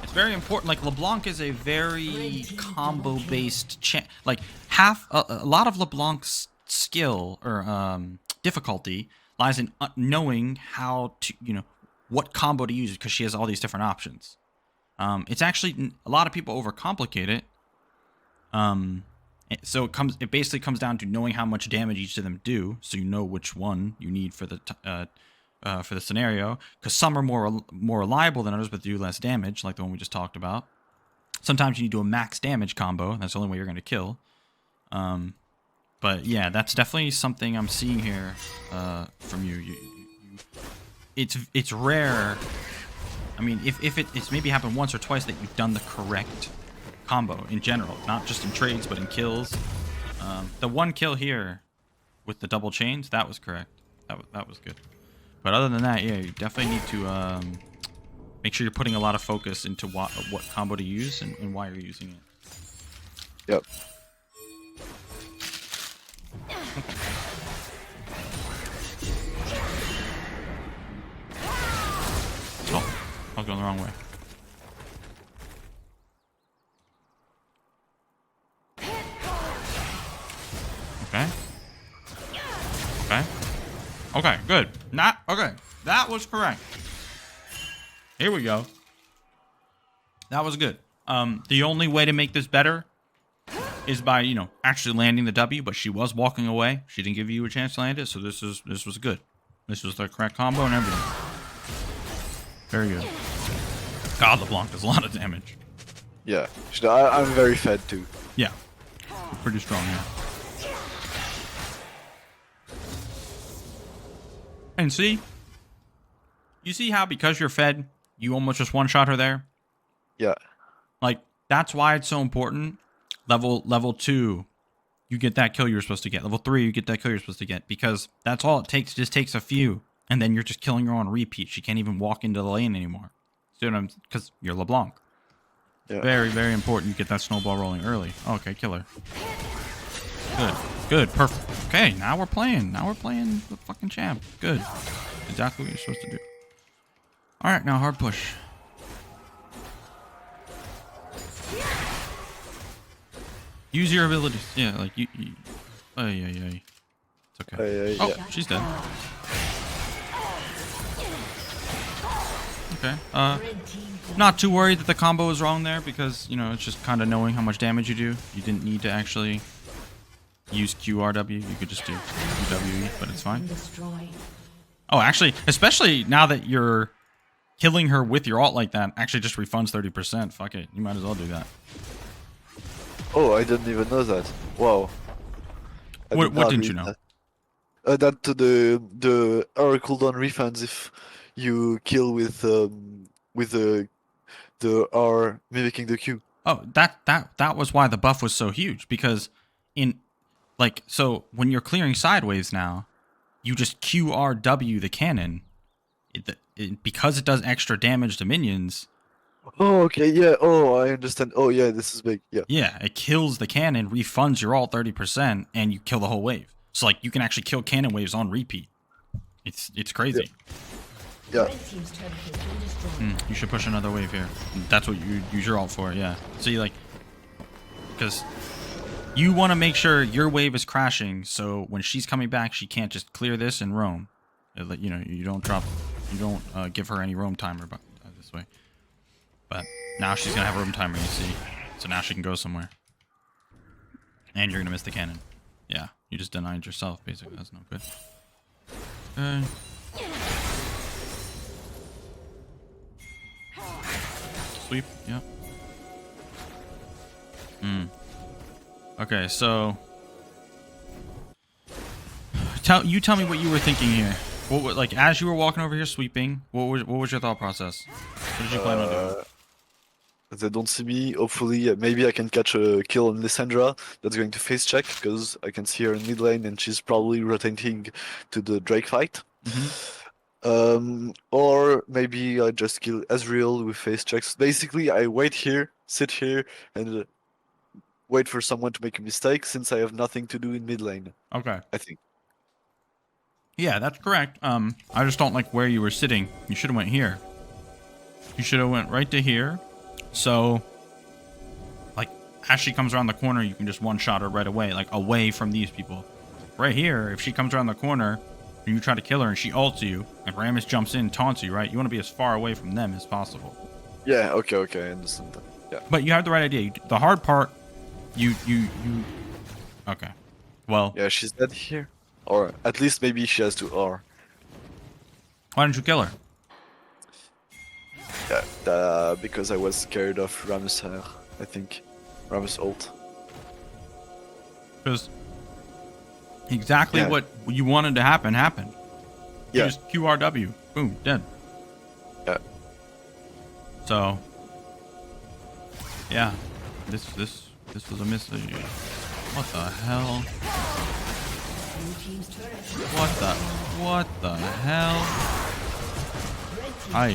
It's very important. Like, LeBlanc is a very combo-based like a lot of LeBlanc's skill or difficulty lies in knowing how to, what combo to use because she has all these different options. It's actually a lot of people overcomplicate it. So it basically comes down to knowing how much damage each of them do, so you know which one you need for the scenario. Because some are more reliable than others, but do less damage, like the one we just talked about. Sometimes you need to do a max damage combo. And that's the only way you're going to kill. But yeah, that's definitely something I'm seeing here from you. It's rare. I mean, if it's maybe happened once or twice that you've done the correct combo in general, not just in trades, but in kills. The one kill here with the double chains, that was correct. That was good. But other than that, you definitely need to make sure you're putting a lot of focus into what combo to use and why you're using it. Yep. Oh, I was going the wrong way. Okay, good. Okay. That was correct. Here we go. That was good. The only way to make this better is by, actually landing the W, but she was walking away. She didn't give you a chance to land it, so this was good. This was the correct combo and everything. Very good. God, LeBlanc does a lot of damage. Yeah. I'm very fed too. Yeah. Pretty strong, yeah. And see? You see how because you're fed, you almost just one-shot her there? Yeah. Like, that's why it's so important. Level 2, you get that kill you're supposed to get. Level 3, you get that kill you're supposed to get. Because that's all it takes. It just takes a few. And then you're just killing her on repeat. She can't even walk into the lane anymore. Because you're LeBlanc. Yeah. Very, very important you get that snowball rolling early. Okay, kill her. Good, perfect. Okay, now we're playing. Now we're playing the fucking champ. Good. Exactly what you're supposed to do. Alright, now hard push. Use your abilities. Yeah, like you ay. It's okay. Oh, yeah. she's dead. Okay. Not too worried that the combo is wrong there because, it's just kind of knowing how much damage you do. You didn't need to actually use QRW. You could just do QWE, but it's fine. Oh, actually, especially now that you're killing her with your ult like that, actually just refunds 30%. Fuck it. You might as well do that. Oh, I didn't even know that. Wow. What didn't you know? That the R cooldown refunds if you kill with the R mimicking the Q. Oh, that was why the buff was so huge, because in like, so when you're clearing sideways now, you just QRW the cannon. Because it does extra damage to minions. Oh, okay, yeah. Oh, I understand. Oh, yeah, this is big. Yeah. Yeah, it kills the cannon, refunds your ult 30%, and you kill the whole wave. So like you can actually kill cannon waves on repeat. It's crazy. Yeah. You should push another wave here. That's what you use your ult for. Yeah. So you like, because you want to make sure your wave is crashing, so when she's coming back, she can't just clear this and roam. You know, you don't give her any roam timer this way. But now she's gonna have roam timer, you see. So now she can go somewhere. And you're gonna miss the cannon. Yeah, you just denied yourself, basically. That's no good. Okay. Sweep, yep. Okay, so tell me what you were thinking here. What, like, as you were walking over here sweeping, what was your thought process? What did you plan on doing? They don't see me. Hopefully, maybe I can catch a kill on Lissandra. That's going to face check because I can see her in mid lane and she's probably rotating to the Drake fight. Or maybe I just kill Ezreal with face checks. Basically, I wait here, sit here, and wait for someone to make a mistake since I have nothing to do in mid lane. Okay. I think. Yeah, that's correct. I just don't like where you were sitting. You should have went here. You should have went right to here. So, like, as she comes around the corner, you can just one-shot her right away, like, away from these people. Right here, if she comes around the corner and you try to kill her and she ults you, and Rammus jumps in, taunts you, right? You want to be as far away from them as possible. Yeah, okay, I understand that. Yeah. But you have the right idea. The hard part, you... Okay. Well... Yeah, she's dead here. Or at least maybe she has to R. Why didn't you kill her? Yeah, because I was scared of Rammus hair, I think. Rammus ult. Because exactly what you wanted to happen happened. You just QRW. Boom, dead. Yeah. So, yeah, this was a miss. What the hell? What the hell? Ay.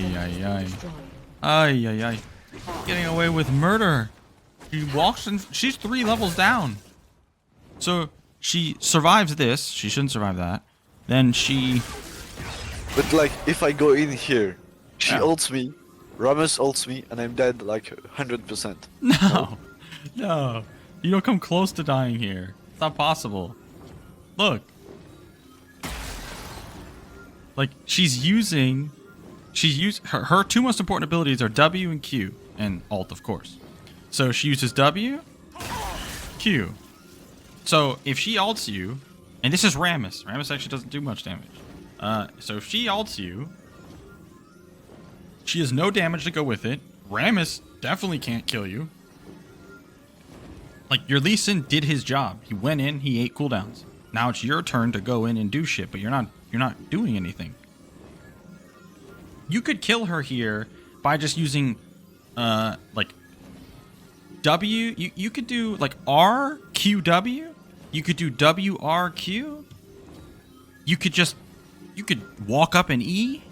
Getting away with murder. She walks and she's 3 levels down. So she survives this. She shouldn't survive that. Then she... But like, if I go in here, she ults me, Rammus ults me, and I'm dead like 100%. No. You don't come close to dying here. It's not possible. Look. Like, her 2 most important abilities are W and Q, and ult, of course. So she uses W, Q. So if she ults you, and this is Rammus. Rammus actually doesn't do much damage. So if she ults you, she has no damage to go with it. Rammus definitely can't kill you. Like, your Lee Sin did his job. He went in, he ate cooldowns. Now it's your turn to go in and do shit, but you're not doing anything. You could kill her here by just using, like, W. You could do, like, R, Q, W. You could do W, R, Q. You could walk up and E.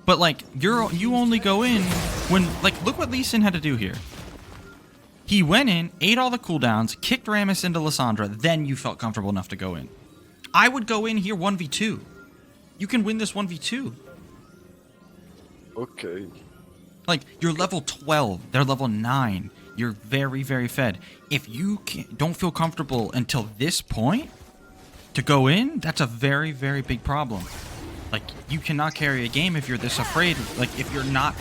But, like, you only go in when, like, look what Lee Sin had to do here. He went in, ate all the cooldowns, kicked Rammus into Lissandra, then you felt comfortable enough to go in. I would go in here 1v2. You can win this 1v2. Okay. Like, you're level 12, they're level 9. You're very, very fed. If you don't feel comfortable until this point to go in, that's a very, very big problem. Like, you cannot carry a game if you're this afraid. Like, if you're not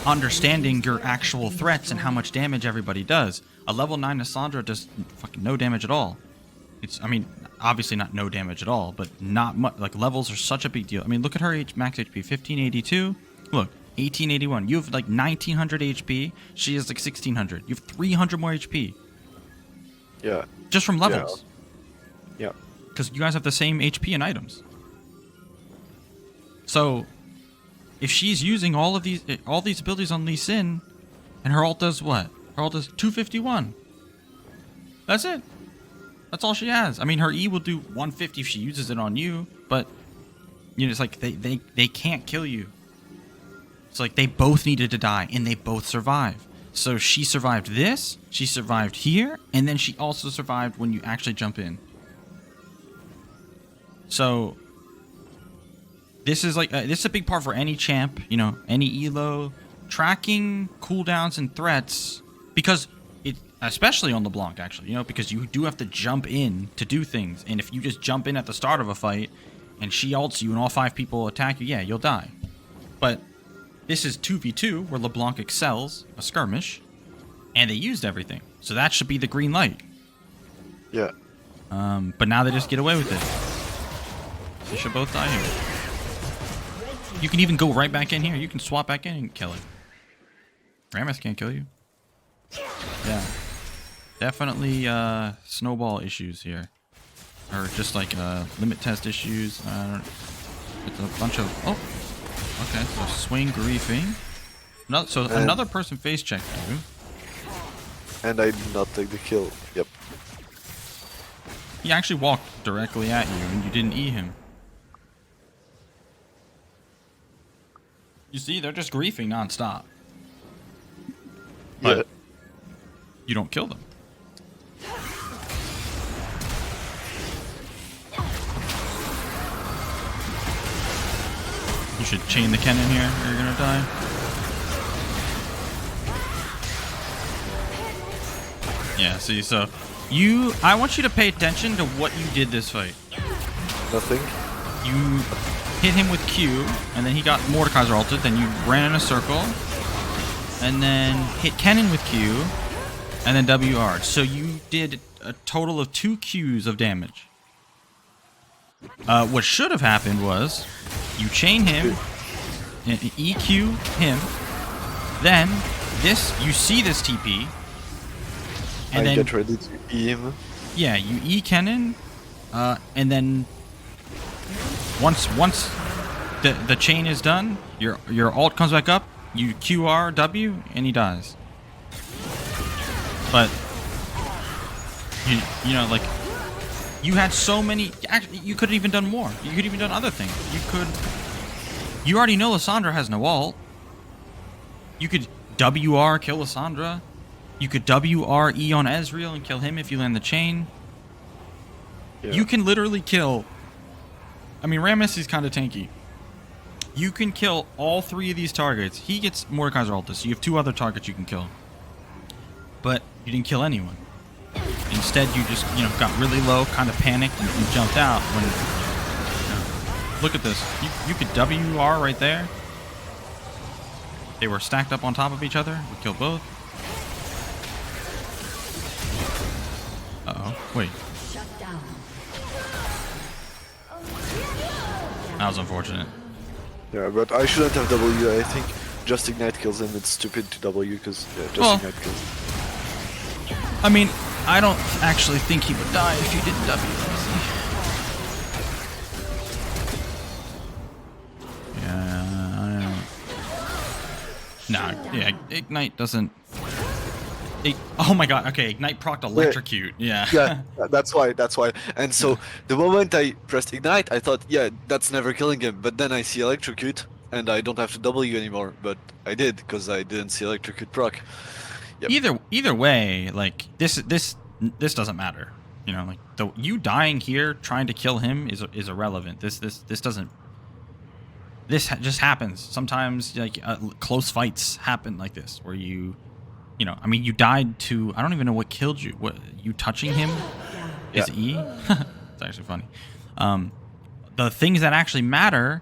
understanding your actual threats and how much damage everybody does. A level 9 Lissandra does fucking no damage at all. I mean, obviously not no damage at all, but not much. Like, levels are such a big deal. I mean, look at her max HP, 1582. Look, 1881. You have like 1900 HP. She has like 1600. You have 300 more HP. Yeah. Just from levels. Yeah. Because you guys have the same HP and items. So if she's using all these abilities on Lee Sin, and her ult does what? Her ult does 251. That's it. That's all she has. I mean, her E will do 150 if she uses it on you, but you know, it's like they can't kill you. It's like they both needed to die, and they both survive. So she survived this, she survived here, and then she also survived when you actually jump in. So this is like this is a big part for any champ, you know, any elo, tracking cooldowns and threats, because it, especially on LeBlanc actually, you know, because you do have to jump in to do things, and if you just jump in at the start of a fight and she ults you and all 5 people attack you, yeah, you'll die. But this is 2v2 where LeBlanc excels a skirmish, and they used everything, so that should be the green light. Yeah. But now they just get away with it. They should both die here. You can even go right back in here. You can swap back in and kill it. Rammus can't kill you. Yeah. Definitely snowball issues here. Or just like limit test issues. It's a bunch of... Oh! Okay, so swing griefing. No, so another person face checked you. And I did not take the kill. Yep. He actually walked directly at you and you didn't E him. You see, they're just griefing nonstop. But you don't kill them. You should chain the cannon here or you're gonna die. Yeah, see, so I want you to pay attention to what you did this fight. Nothing. You hit him with Q, and then he got Mordekaiser ulted, then you ran in a circle, and then hit Kennen with Q, and then WR'd. So you did a total of 2 Qs of damage. What should have happened was, you chain him, and EQ him, then you see this TP, and then get ready to E him. Yeah, you E Kennen, and then once the chain is done, your ult comes back up, you QR W, and he dies. But you know, like, you had so many. Actually, you could have even done more. You could have even done other things. You already know Lissandra has no ult. You could WR kill Lissandra. You could WRE on Ezreal and kill him if you land the chain. Yeah. You can literally kill... I mean, Rammus is kind of tanky. You can kill all 3 of these targets. He gets Mordekaiser ulted, so you have 2 other targets you can kill. But you didn't kill anyone. Instead, you just, you know, got really low, kind of panicked, and jumped out when... Look at this. You could WR right there. They were stacked up on top of each other. We killed both. Uh-oh. Wait. That was unfortunate. Yeah, but I shouldn't have W. I think just Ignite kills him. It's stupid to W because Ignite kills him. I mean, I don't actually think he would die if you didn't W. Yeah, nah, yeah, Ignite doesn't... Oh my god, okay, Ignite procced Electrocute, yeah. Yeah, that's why. And so, the moment I pressed Ignite, I thought, yeah, that's never killing him. But then I see Electrocute, and I don't have to W anymore. But I did, because I didn't see Electrocute proc. Yep. Either way, like, this doesn't matter. You know, like, you dying here, trying to kill him is irrelevant. This doesn't... This just happens. Sometimes, like, close fights happen like this, where you know, I mean, you died to... I don't even know what killed you. What, you touching him is E? It's actually funny. The things that actually matter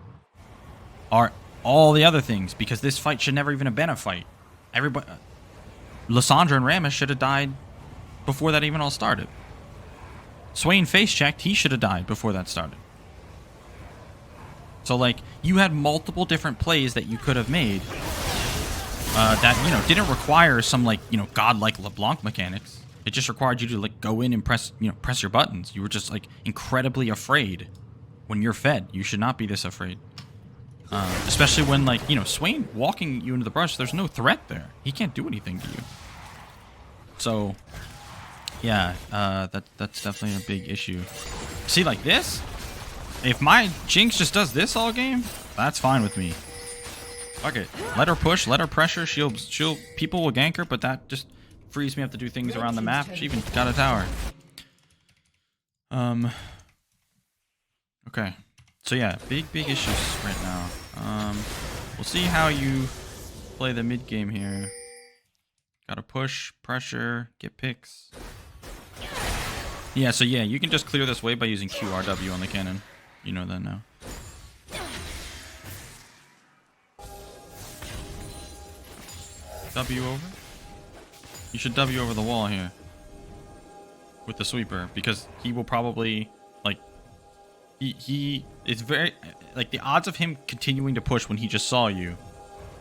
are all the other things, because this fight should never even have been a fight. Everybody... Lissandra and Rammus should have died before that even all started. Swain face checked. He should have died before that started. So, like, you had multiple different plays that you could have made that, you know, didn't require some, like, you know, godlike LeBlanc mechanics. It just required you to, like, go in and press your buttons. You were just, like, incredibly afraid when you're fed. You should not be this afraid. Especially when, like, you know, Swain walking you into the brush, there's no threat there. He can't do anything to you. So, yeah, that's definitely a big issue. See, like this? If my Jinx just does this all game, that's fine with me. Fuck it. Let her push, let her pressure. People will gank her, but that just frees me up to do things around the map. She even got a tower. Okay. So yeah, big issues right now. We'll see how you play the mid game here. Gotta push, pressure, get picks. Yeah, so yeah, you can just clear this wave by using QRW on the cannon. You know that now. W over? You should W over the wall here. With the sweeper, because he will probably, like, he is very, like, the odds of him continuing to push when he just saw you,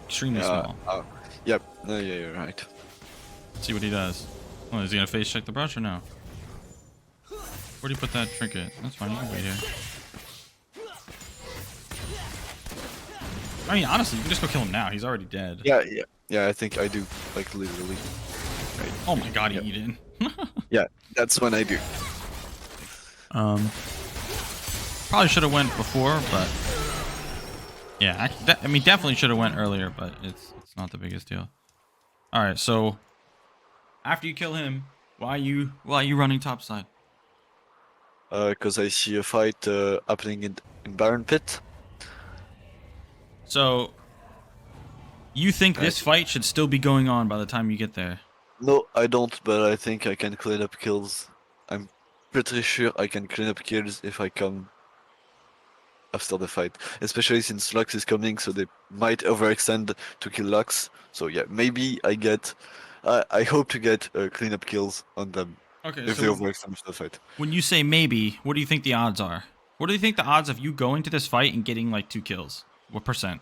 extremely small. Yep. No, yeah, you're right. Let's see what he does. Oh, is he gonna face check the brush or no? Where'd he put that trinket? That's fine, you can wait here. I mean, honestly, you can just go kill him now. He's already dead. Yeah, I think I do, like, literally. Right. Oh my god, Yep. he eat in. Yeah, that's when I do. Probably should have went before, but yeah, I mean, definitely should have went earlier, but it's not the biggest deal. All right, so after you kill him, why are you running topside? Because I see a fight happening in Baron Pit. So you think this fight should still be going on by the time you get there? No, I don't, but I think I can clean up kills. I'm pretty sure I can clean up kills if I come after the fight. Especially since Lux is coming, so they might overextend to kill Lux. So yeah, maybe I get... I hope to get cleanup kills on them Okay, if so they overextend after the fight. when you say maybe, what do you think the odds are? What do you think the odds of you going to this fight and getting like 2 kills? What percent?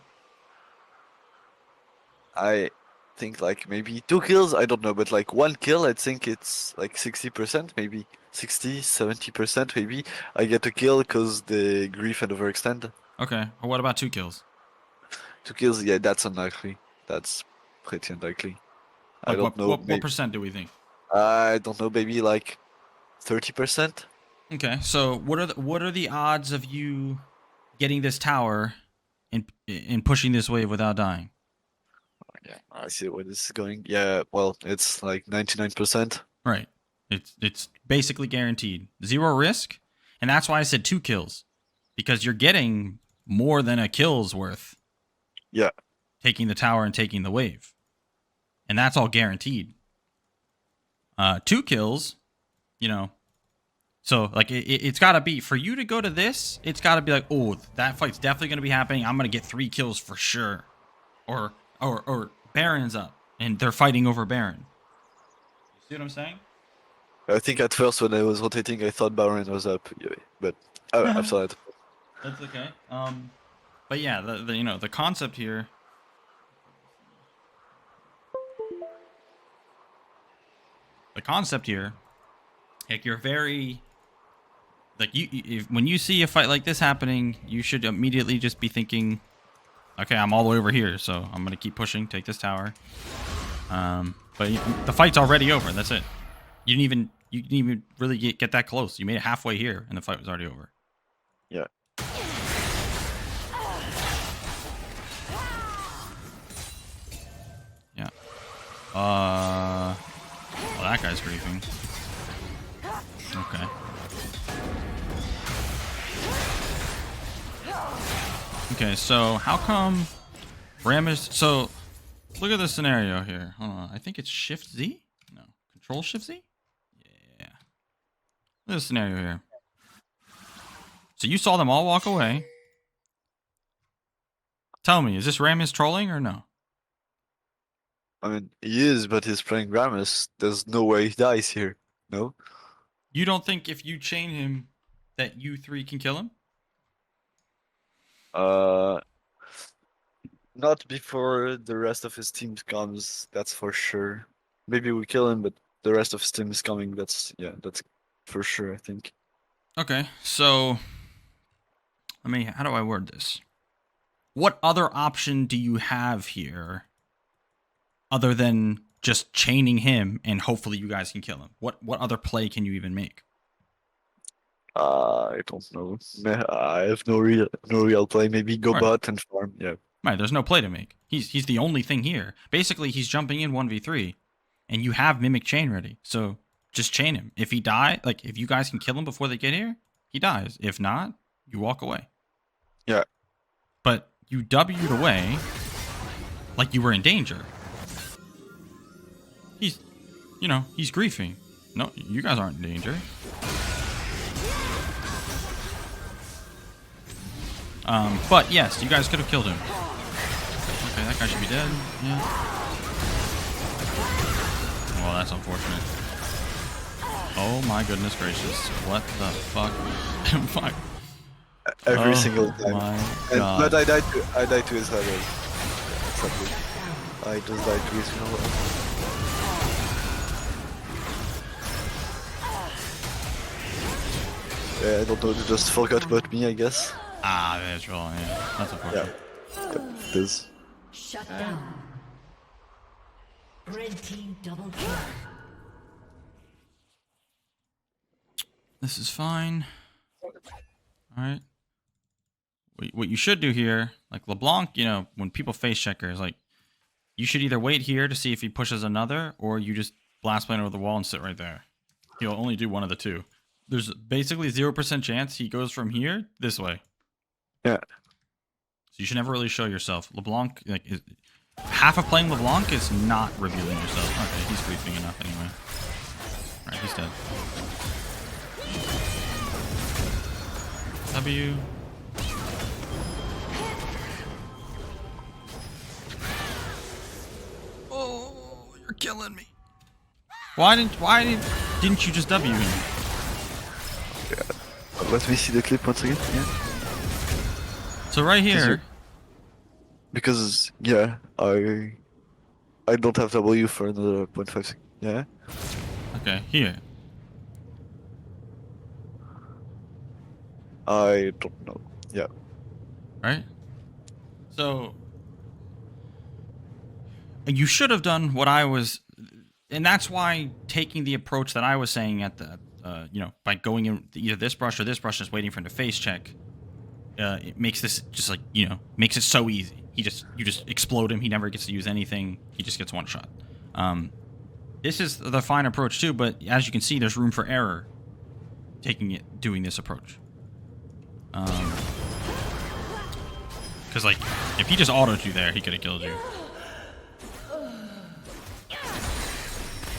I think like maybe 2 kills, I don't know, but like 1 kill, I think it's like 60%, maybe 60, 70% maybe. I get a kill because the grief and overextend. Okay, or what about 2 kills? 2 kills, yeah, that's unlikely. That's pretty unlikely. I Like don't know, what percent do we think? I don't know, maybe like 30%? Okay, so what are the odds of you getting this tower and pushing this wave without dying? Yeah, I see where this is going. Yeah, well, it's like 99%. Right. It's basically guaranteed. 0 risk. And that's why I said 2 kills. Because you're getting more than a kill's worth. Yeah. Taking the tower and taking the wave. And that's all guaranteed. 2 kills, you know. So, like, it's got to be, for you to go to this, it's got to be like, oh, that fight's definitely going to be happening. I'm going to get 3 kills for sure. Or Baron's up, and they're fighting over Baron. You see what I'm saying? I think at first when I was rotating, I thought Baron was up, yeah, but after that. That's okay. But yeah, the you know, the concept here. The concept here, like, you're very, like, when you see a fight like this happening, you should immediately just be thinking, okay, I'm all the way over here, so I'm gonna keep pushing, take this tower. But the fight's already over. That's it. You didn't even really get that close. You made it halfway here, and the fight was already over. Yeah. Yeah. Well, that guy's griefing. Okay. Okay, so how come Ram is... So, look at this scenario here. Hold on. I think it's Shift Z? No. Control Shift Z? Yeah. Look at this scenario here. So you saw them all walk away. Tell me, is this Rammus trolling or no? I mean, he is, but he's playing Rammus. There's no way he dies here. No? You don't think if you chain him that you 3 can kill him? Not before the rest of his team comes, that's for sure. Maybe we kill him, but the rest of his team is coming, that's for sure, I think. Okay, so... how do I word this? what other option do you have here other than just chaining him and hopefully you guys can kill him? What other play can you even make? I don't know. I have no real play. Maybe go Right. bot and farm. Yeah. Right, there's no play to make. He's the only thing here. Basically, he's jumping in 1v3 and you have Mimic Chain ready. So just chain him. If he die, like if you guys can kill him before they get here, he dies. If not, you walk away. Yeah. But you W'd away like you were in danger. He's griefing. No, you guys aren't in danger. But yes, you guys could have killed him. Okay, that guy should be dead. Yeah. Well, that's unfortunate. Oh my goodness gracious. What the fuck? Fuck. Every single time. My God. But I died to his head. Exactly. I just died to his head. Yeah, I don't know, they just forgot about me, I guess. Ah, that's wrong. Yeah, that's unfortunate. Yeah, it is. Shut down. Red team double kill. This is fine. All right. What you should do here, like LeBlanc, when people face checkers, like you should either wait here to see if he pushes another, or you just blast plane over the wall and sit right there. He'll only do one of the two. There's basically 0% chance he goes from here this way. Yeah. So you should never really show yourself. LeBlanc, half of playing LeBlanc is not revealing yourself. Okay, he's griefing enough anyway. All right, he's dead. W. Oh, you're killing me. Why didn't you just W him? Yeah. Let me see the clip once again. Yeah. So right here. Because yeah, I don't have W for another 0.5 seconds. Yeah. Okay, here. I don't know. Yeah. Right? So you should have done what I was, and that's why taking the approach that I was saying at the, by going in either this brush or this brush, just waiting for him to face check, it makes this just like, makes it so easy. You just explode him. He never gets to use anything. He just gets one shot. This is the fine approach too, but as you can see, there's room for error doing this approach. Because like, if he just autoed you there, he could have killed you.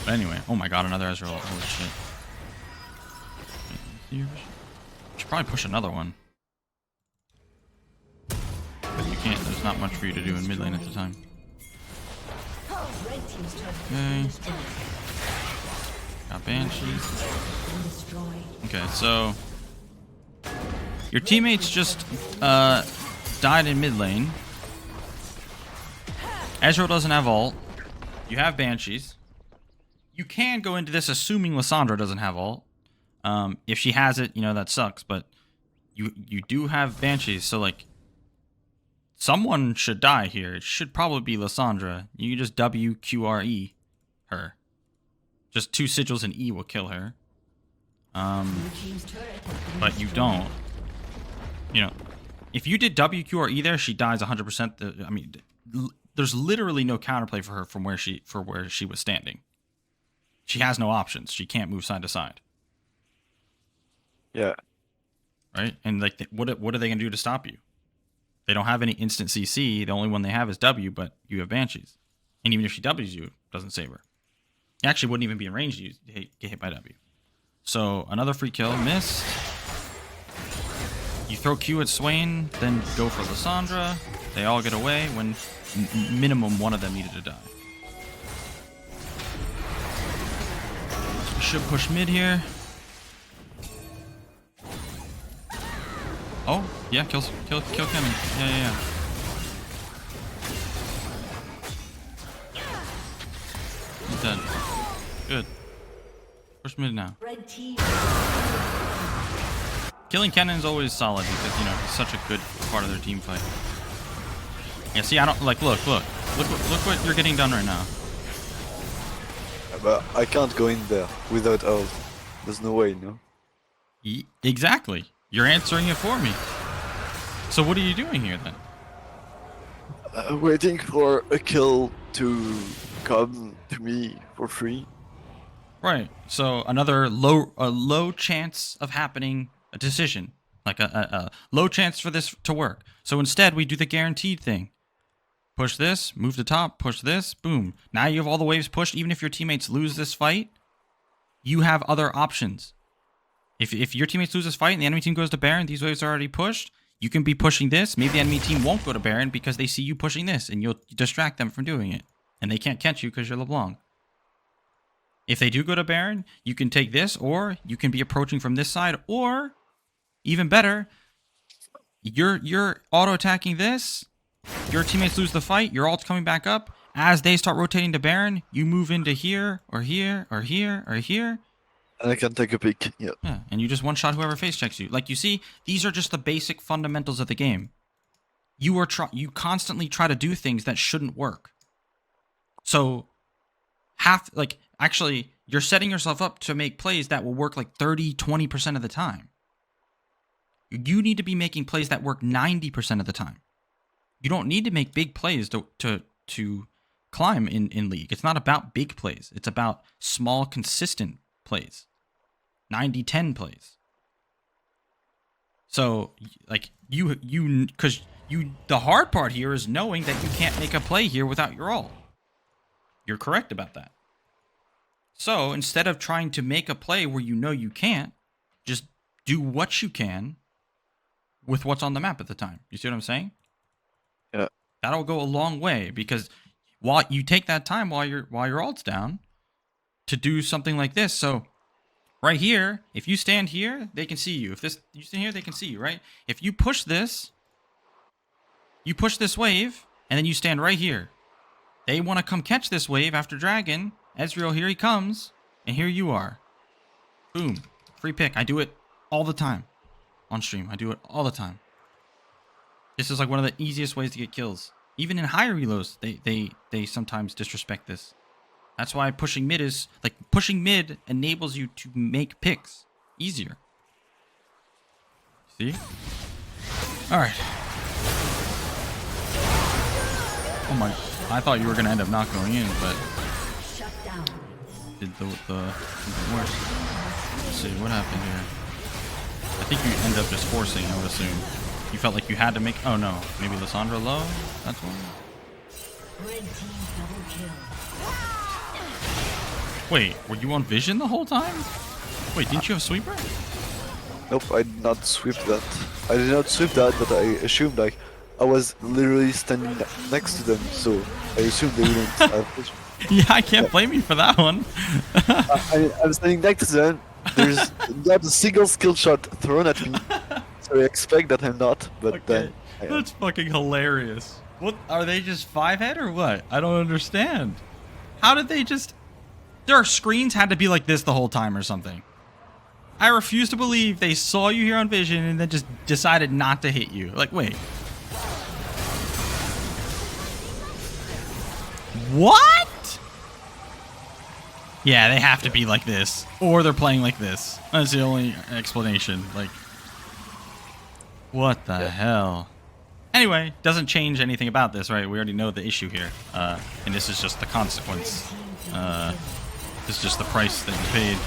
But anyway, oh my god, another Ezreal. Holy shit. Should probably push another one. But you can't, there's not much for you to do in mid lane at the time. Okay. Got Banshees. Okay, so your teammates just died in mid lane. Ezreal doesn't have ult. You have Banshees. You can go into this assuming Lissandra doesn't have ult. If she has it, that sucks. But you do have Banshees, so like someone should die here. It should probably be Lissandra. You can just WQRE her. Just 2 sigils and E will kill her. But you don't. If you did WQRE there, she dies 100%. I mean, there's literally no counterplay for her from where she was standing. She has no options. She can't move side to side. Yeah. Right? And like, what are they gonna do to stop you? They don't have any instant CC. The only one they have is W, but you have Banshees. And even if she W's you, it doesn't save her. You actually wouldn't even be in range to get hit by W. So another free kill, missed. You throw Q at Swain, then go for Lissandra. They all get away when minimum one of them needed to die. Should push mid here. Oh, yeah, kill Kennen. Yeah. He's dead. Good. Push mid now. Killing Kennen is always solid because, he's such a good part of their team fight. Yeah, see, I don't like. Look what you're getting done right now. But I can't go in there without ult. There's no way, no? Exactly. You're answering it for me. So what are you doing here then? Waiting for a kill to come to me for free. Right. So another low chance of happening a decision, like a low chance for this to work. So instead, we do the guaranteed thing. Push this, move to top, push this, boom. Now you have all the waves pushed. Even if your teammates lose this fight, you have other options. If your teammates lose this fight and the enemy team goes to Baron, these waves are already pushed. You can be pushing this. Maybe the enemy team won't go to Baron because they see you pushing this, and you'll distract them from doing it. And they can't catch you because you're LeBlanc. If they do go to Baron, you can take this, or you can be approaching from this side, or even better, you're auto-attacking this. Your teammates lose the fight, your ult's coming back up. As they start rotating to Baron, you move into here, or here, or here, or here. And I can take a peek, yeah. Yeah, and you just one-shot whoever face checks you. Like, you see, these are just the basic fundamentals of the game. You constantly try to do things that shouldn't work. So, actually, you're setting yourself up to make plays that will work like 30, 20% of the time. You need to be making plays that work 90% of the time. You don't need to make big plays to climb in League. It's not about big plays. It's about small, consistent plays. 90-10 plays. So, like, the hard part here is knowing that you can't make a play here without your ult. You're correct about that. So, instead of trying to make a play where you know you can't, just do what you can with what's on the map at the time. You see what I'm saying? Yeah. That'll go a long way, because while you take that time while your ult's down to do something like this. So right here, if you stand here, they can see you. If you stand here, they can see you, right? If you push this wave, and then you stand right here. They want to come catch this wave after Dragon. Ezreal, here he comes, and here you are. Boom. Free pick. I do it all the time on stream. I do it all the time. This is like one of the easiest ways to get kills. Even in higher reloads, they sometimes disrespect this. That's why pushing mid enables you to make picks easier. See? All right. Oh my! I thought you were gonna end up not going in, but did the something worse. Let's see what happened here. I think you end up just forcing. I would assume. You felt like you had to make. Oh no, maybe Lissandra low. That's one. Red team double kill. Wait, were you on vision the whole time? Wait, didn't you have sweeper? Nope, I did not sweep that. I did not sweep that, but I assumed like I was literally standing next to them, so I assumed they wouldn't have vision. Yeah, I can't blame you for that one. I'm standing next to them. There's not a single skill shot thrown at me, so I expect that I'm not. But Okay, then I am. that's fucking hilarious. What are they, just 5-head or what? I don't understand. How did they just? Their screens had to be like this the whole time or something. I refuse to believe they saw you here on vision and then just decided not to hit you. Like, wait. What? Yeah, they have to be like this. Or they're playing like this. That's the only explanation. Like, what the hell? Anyway, doesn't change anything about this, right? We already know the issue here. And this is just the consequence. This is just the price that you paid.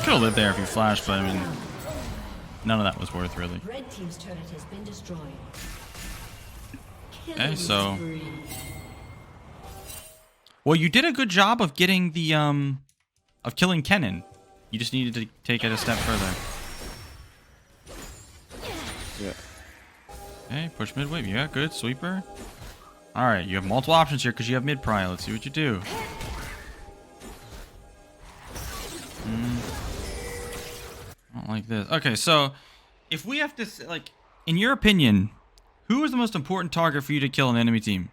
Could have lived there if you flashed, but I mean, none of that was worth really. Red team's turret has been destroyed. Okay, so. Well, you did a good job of getting the of killing Kennen. You just needed to take it a step further. Yeah. Okay, push mid wave. Yeah, good sweeper. All right, you have multiple options here because you have mid pry. Let's see what you do. I don't like this. Okay, so if we have to, like, in your opinion, who is the most important target for you to kill an enemy team?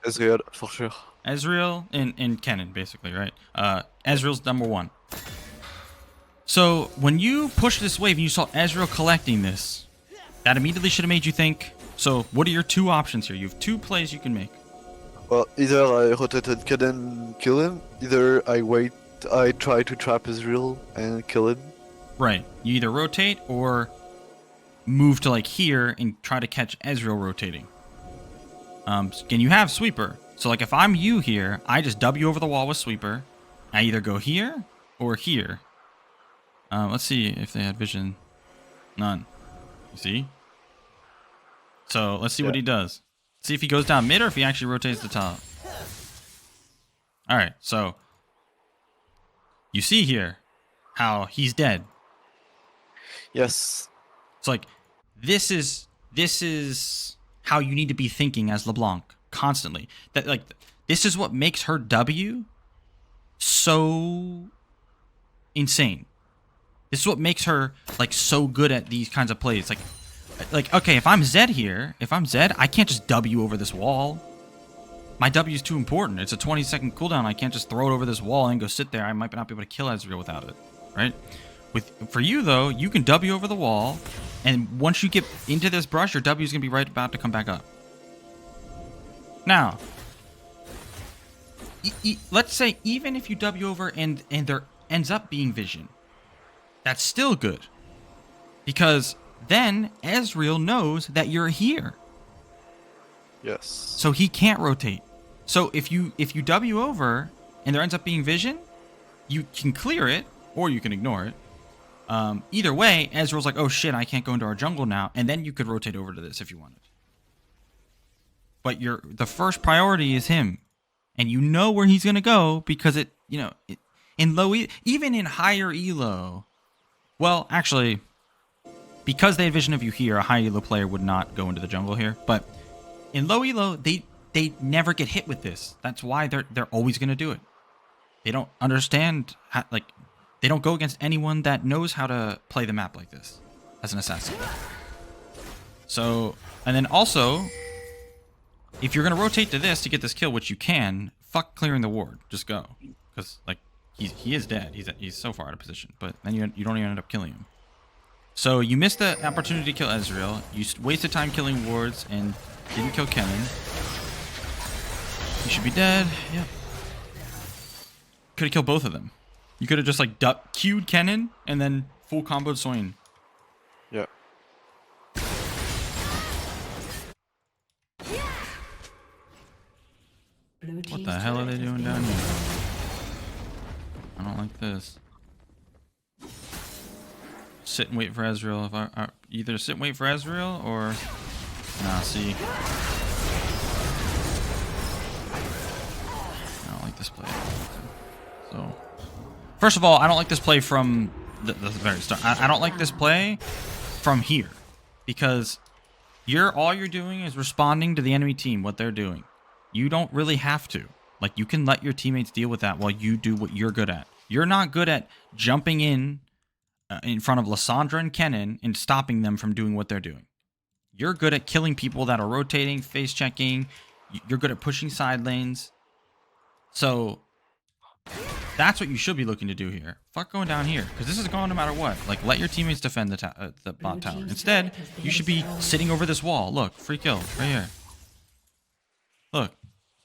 Ezreal, for sure. Ezreal and Kennen, basically, right? Ezreal's number one. So when you push this wave and you saw Ezreal collecting this, that immediately should have made you think, So what are your two options here? You have two plays you can make. Well, either I rotate and cannon kill him, either I wait, I try to trap Israel and kill him. Right. You either rotate or move to like here and try to catch Ezreal rotating. And you have sweeper. So like if I'm you here, I just W over the wall with sweeper. I either go here or here. Let's see if they had vision. None. You see? So let's see what he does. See if he goes down mid or if he actually rotates the top. All right. So you see here how he's dead. Yes. It's like this is how you need to be thinking as LeBlanc constantly. That like this is what makes her W so insane. This is what makes her like so good at these kinds of plays. Like okay, if I'm Zed here, I can't just W over this wall. My W is too important. It's a 20-second cooldown. I can't just throw it over this wall and go sit there. I might not be able to kill Ezreal without it, right? For you though, you can W over the wall, and once you get into this brush, your W is gonna be right about to come back up. Now, let's say even if you W over and there ends up being vision, that's still good, because then Ezreal knows that you're here. Yes. So he can't rotate. So if you W over and there ends up being vision, you can clear it or you can ignore it. Either way, Ezreal's like, oh shit, I can't go into our jungle now, and then you could rotate over to this if you wanted. But the first priority is him, and you know where he's gonna go because in low even in higher elo. Well, actually, because they had vision of you here, a high elo player would not go into the jungle here. But in low elo, they never get hit with this. That's why they're always gonna do it. They don't understand how, like. They don't go against anyone that knows how to play the map like this as an assassin. So, and then also, if you're going to rotate to this to get this kill, which you can, fuck clearing the ward. Just go. Because, like, he is dead. He's so far out of position. But then you don't even end up killing him. So, you missed the opportunity to kill Ezreal. You wasted time killing wards and didn't kill Kennen. He should be dead. Yep. Could have killed both of them. You could have just like Q'd Kennen and then full comboed Swain. Yeah. What the hell are they doing down here? I don't like this. Sit and wait for Ezreal. If I either sit and wait for Ezreal or nah. See, I don't like this play. So. First of all, I don't like this play from the very start. I don't like this play from here because all you're doing is responding to the enemy team, what they're doing. You don't really have to. Like, you can let your teammates deal with that while you do what you're good at. You're not good at jumping in front of Lissandra and Kennen and stopping them from doing what they're doing. You're good at killing people that are rotating, face checking. You're good at pushing side lanes. So that's what you should be looking to do here. Fuck going down here, because this is going no matter what. Like, let your teammates defend the bot tower. Instead, you should be sitting over this wall. Look, free kill right here. Look,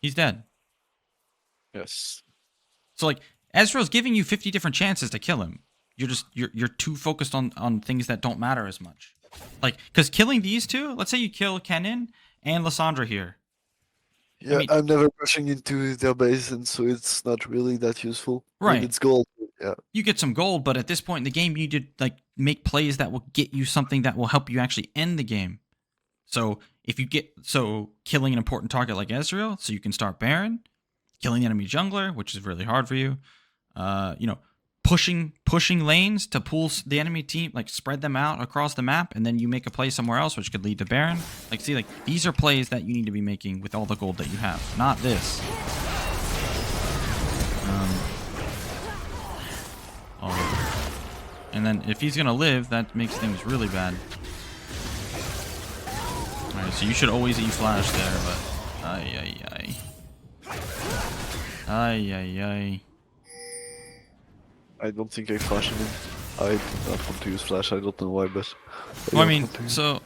he's dead. Yes. So like, Ezreal's giving you 50 different chances to kill him. You're too focused on things that don't matter as much. Like, because killing these two, let's say you kill Kennen and Lissandra here. Yeah, I mean, I'm never rushing into their base, and so it's not really that useful. Right. I mean, it's gold. Yeah. You get some gold, but at this point in the game, you need to like make plays that will get you something that will help you actually end the game. So if you killing an important target like Ezreal, so you can start Baron, killing the enemy jungler, which is really hard for you. Pushing lanes to pull the enemy team, like spread them out across the map, and then you make a play somewhere else, which could lead to Baron. Like, see, like these are plays that you need to be making with all the gold that you have, not this. And then if he's gonna live, that makes things really bad. All right, so you should always E-flash there, but ay. I don't think I flash him in. I do not want to use flash. I don't know why, but. Well, I mean, so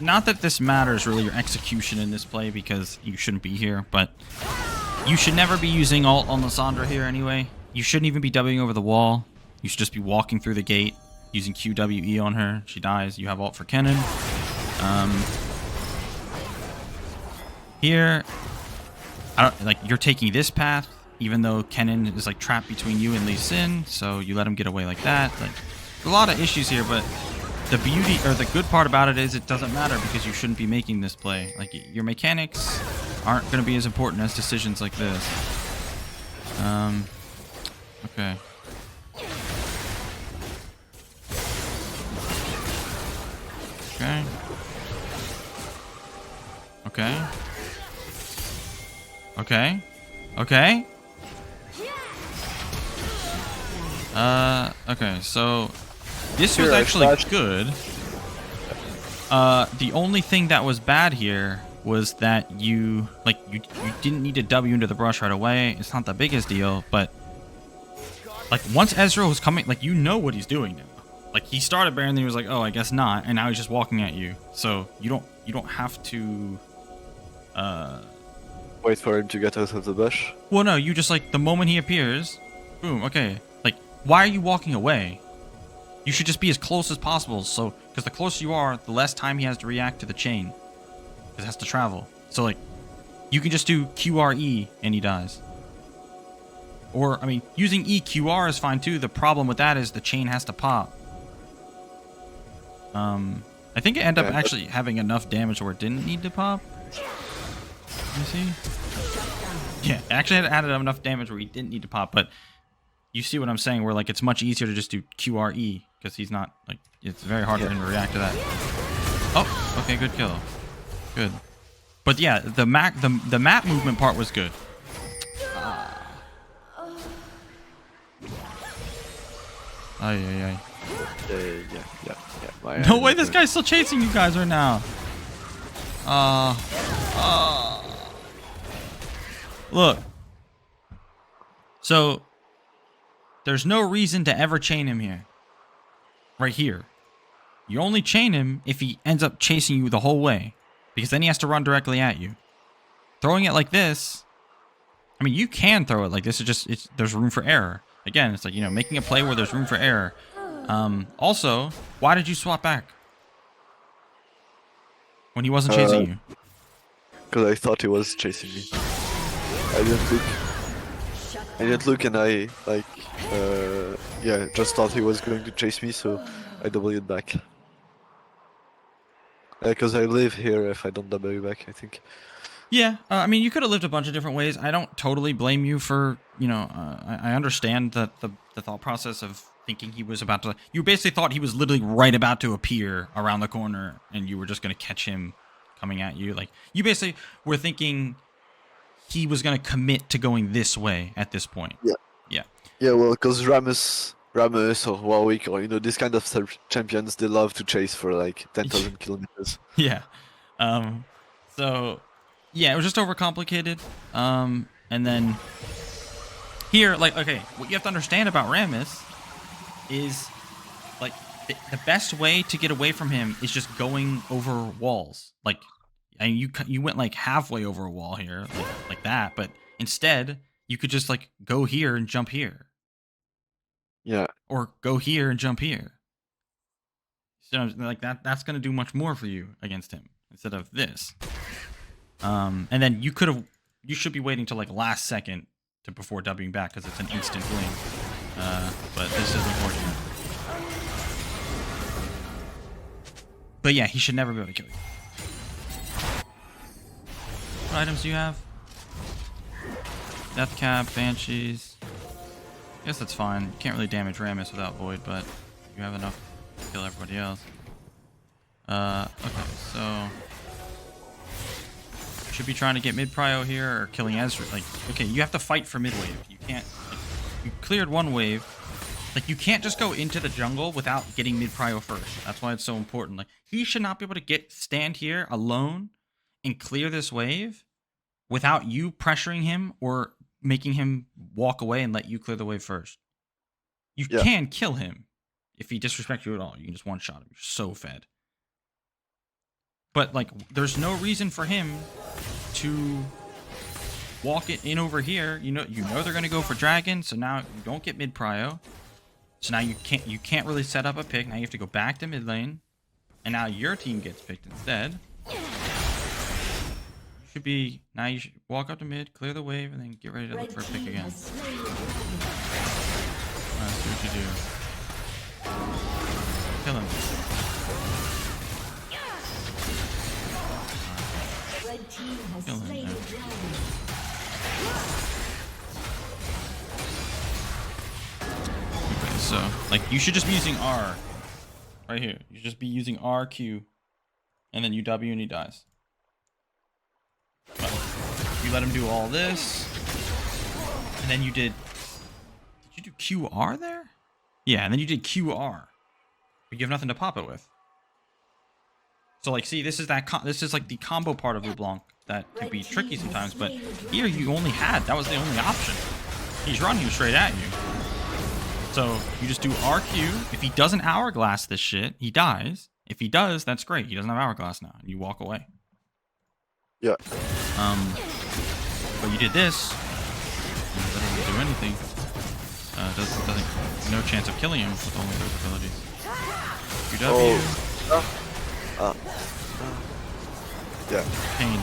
not that this matters really your execution in this play because you shouldn't be here, but you should never be using ult on Lysandra here anyway. You shouldn't even be Wing over the wall. You should just be walking through the gate using QWE on her. She dies. You have ult for Kennen. Here, I don't like you're taking this path, even though Kennen is like trapped between you and Lee Sin, so you let him get away like that. Like, a lot of issues here, but the beauty or the good part about it is it doesn't matter because you shouldn't be making this play. Like your mechanics aren't going to be as important as decisions like this. Okay. Okay. Okay. Okay. Okay. Okay, so this was actually good. The only thing that was bad here was that you didn't need to W into the brush right away. It's not the biggest deal, but like once Ezreal was coming, like you know what he's doing now. Like he started Baron, then he was like, oh, I guess not, and now he's just walking at you. So you don't have to wait for him to get out of the bush. Well, no, you just like the moment he appears, boom. Okay, like why are you walking away? You should just be as close as possible. So because the closer you are, the less time he has to react to the chain. It has to travel. So like you can just do QRE and he dies. Or I mean, using EQR is fine too. The problem with that is the chain has to pop. I think it ended up actually having enough damage where it didn't need to pop. Let me see. Yeah, it actually had added enough damage where he didn't need to pop, but you see what I'm saying, where like it's much easier to just do QRE because he's not like it's very hard for him to react to that. Oh, okay, good kill. Good. But yeah, the map movement part was good. Ay, ay, ay. Yeah. No way, this guy's still chasing you guys right now. Look. So, there's no reason to ever chain him here. Right here. You only chain him if he ends up chasing you the whole way. Because then he has to run directly at you. Throwing it like this. I mean, you can throw it like this. There's room for error. Again, it's like, you know, making a play where there's room for error. Also, why did you swap back? When he wasn't chasing you? Because I thought he was chasing me. I didn't look and I, like, just thought he was going to chase me, so I W'd back. Because I live here if I don't W back, I think. Yeah, I mean, you could have lived a bunch of different ways. I don't totally blame you for, you know, I understand the thought process of thinking he was about to... You basically thought he was literally right about to appear around the corner, and you were just going to catch him coming at you. Like, you basically were thinking he was going to commit to going this way at this point. Yeah. Yeah. Yeah, well, because Rammus or Warwick or, you know, these kind of champions, they love to chase for like 10,000 kilometers. Yeah. So... Yeah, it was just overcomplicated. And then here, like, okay, what you have to understand about Rammus is, like, the best way to get away from him is just going over walls. Like, and you went like halfway over a wall here, like that, but instead you could just like go here and jump here. Yeah. Or go here and jump here. So like that's gonna do much more for you against him instead of this. And then you should be waiting till like last second before Wing back because it's an instant blink. But this is unfortunate. But yeah, he should never be able to kill you. What items do you have? Death Cap, Banshees. I guess that's fine. You can't really damage Rammus without Void, but you have enough to kill everybody else. Okay, so... should be trying to get mid prio here or killing Ezra. Like, okay, you have to fight for mid wave. You can't, like, you cleared one wave. Like, you can't just go into the jungle without getting mid prio first. That's why it's so important. Like, he should not be able to stand here alone and clear this wave without you pressuring him or making him walk away and let you clear the wave first. You can kill him if he disrespects you at all. You can just one shot him. You're so fed. But like, there's no reason for him to walk it in over here. You know they're gonna go for dragon, so now you don't get mid prio. So now you can't really set up a pick. Now you have to go back to mid lane, and now your team gets picked instead. You should walk up to mid, clear the wave, and then get ready to look for a pick again. Let's see what you do. Kill him. Kill him. Man. Okay, so like you should just be using R right here. You should just be using RQ, and then you W and he dies. But you let him do all this, and then you did you do QR there? Yeah, and then you did QR, but you have nothing to pop it with. So like, see, this is like the combo part of LeBlanc that can be tricky sometimes, but here you only had, that was the only option. He's running straight at you. So you just do RQ. If he doesn't hourglass this shit, he dies. If he does, that's great. He doesn't have hourglass now, and you walk away. Yeah. But you did this. That doesn't do anything. Doesn't no chance of killing him with only those abilities. QW. Yeah. Pain.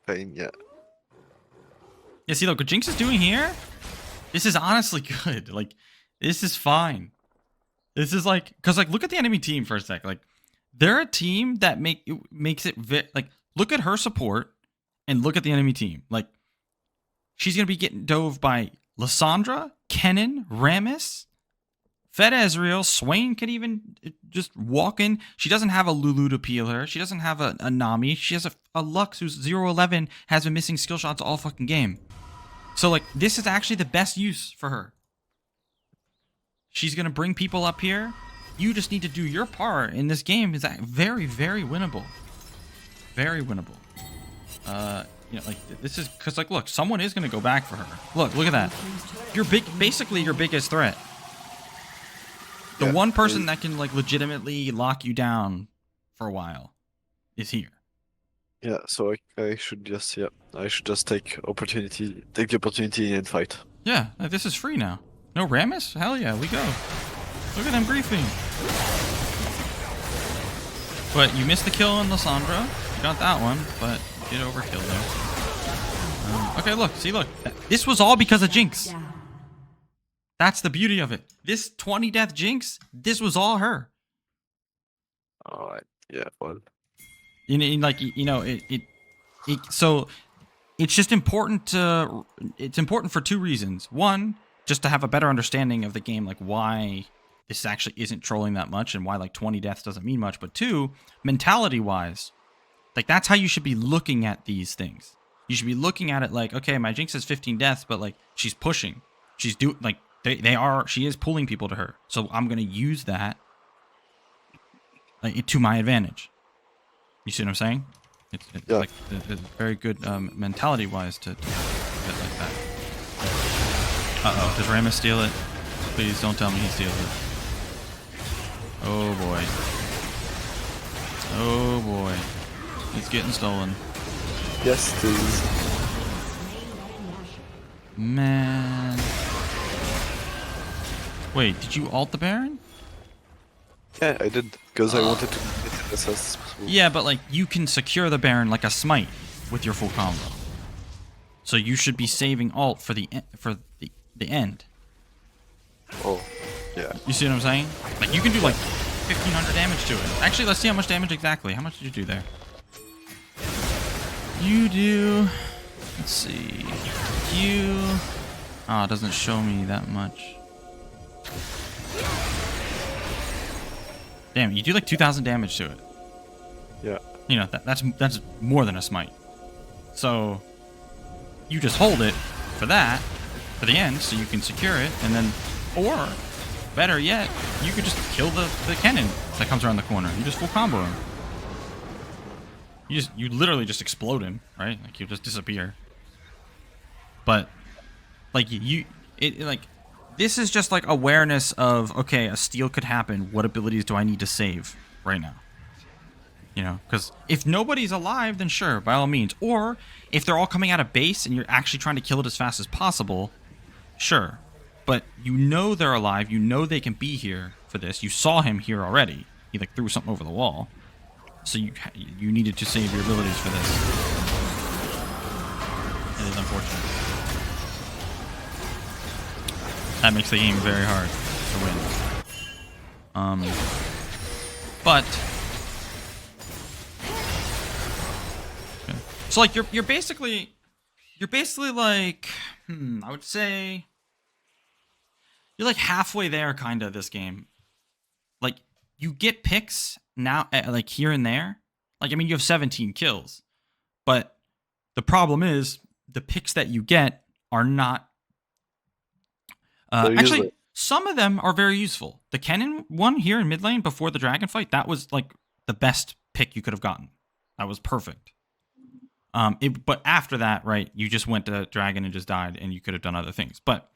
Pain. Yeah. Yeah. See, look, what Jinx is doing here. This is honestly good. Like, this is fine. This is like, cause like, look at the enemy team for a sec. Like, they're a team that makes it like. Look at her support and look at the enemy team. Like, she's going to be getting dove by Lissandra, Kennen, Rammus, Fed Ezreal, Swain could even just walk in. She doesn't have a Lulu to peel her. She doesn't have a Nami. She has a Lux who's 0-11, has been missing skill shots all fucking game. So, like, this is actually the best use for her. She's going to bring people up here. You just need to do your part in this game. Is very, very winnable. Very winnable. You know, like, this is because, like, look, someone is going to go back for her. Look at that. Basically your biggest threat. The one person that can, like, legitimately lock you down for a while is here. Yeah, so I should just take the opportunity and fight. Yeah, this is free now. No Rammus? Hell yeah, we go. Look at them griefing. But you missed the kill on Lissandra. You got that one, but you did overkill though. Okay, look. This was all because of Jinx. That's the beauty of it. This 20 death Jinx, this was all her. Alright, yeah, well. So it's just important it's important for two reasons. One, just to have a better understanding of the game, like why this actually isn't trolling that much and why like 20 deaths doesn't mean much. But two, mentality wise, like that's how you should be looking at these things. You should be looking at it like, okay, my Jinx is 15 deaths, but like she's pushing. She's she is pulling people to her. So I'm going to use that like to my advantage. You see what I'm saying? It's like it's very good mentality wise to get like that. Uh-oh, does Rammus steal it? Please don't tell me he steals it. Oh boy. Oh boy. It's getting stolen. Yes, please. Man. Wait, did you ult the Baron? Yeah, I did, because I wanted to get it as fast as possible. Yeah, but like you can secure the Baron like a smite with your full combo. So you should be saving ult for the end. Oh, yeah. You see what I'm saying? Like you can do like 1500 damage to it. Actually, let's see how much damage exactly. How much did you do there? You do. Let's see. Oh, it doesn't show me that much. Damn, you do like 2000 damage to it. Yeah. You know, that's more than a smite. So you just hold it for that, for the end, so you can secure it, and then, or better yet, you could just kill the cannon that comes around the corner. You just full combo him. You literally just explode him, right? Like he'll just disappear. But like this is just like awareness of, okay, a steal could happen. What abilities do I need to save right now? You know, because if nobody's alive, then sure, by all means. Or if they're all coming out of base and you're actually trying to kill it as fast as possible, sure. But you know they're alive. You know they can be here for this. You saw him here already. He like threw something over the wall. So you needed to save your abilities for this. It is unfortunate. That makes the game very hard to win. But okay. So like you're basically like I would say you're like halfway there kind of this game. Like you get picks now like here and there. Like I mean you have 17 kills. But the problem is the picks that you get are not actually some of them are very useful. The Kennen one here in mid lane before the dragon fight, that was like the best pick you could have gotten. That was perfect. But after that, right, you just went to dragon and just died, and you could have done other things. But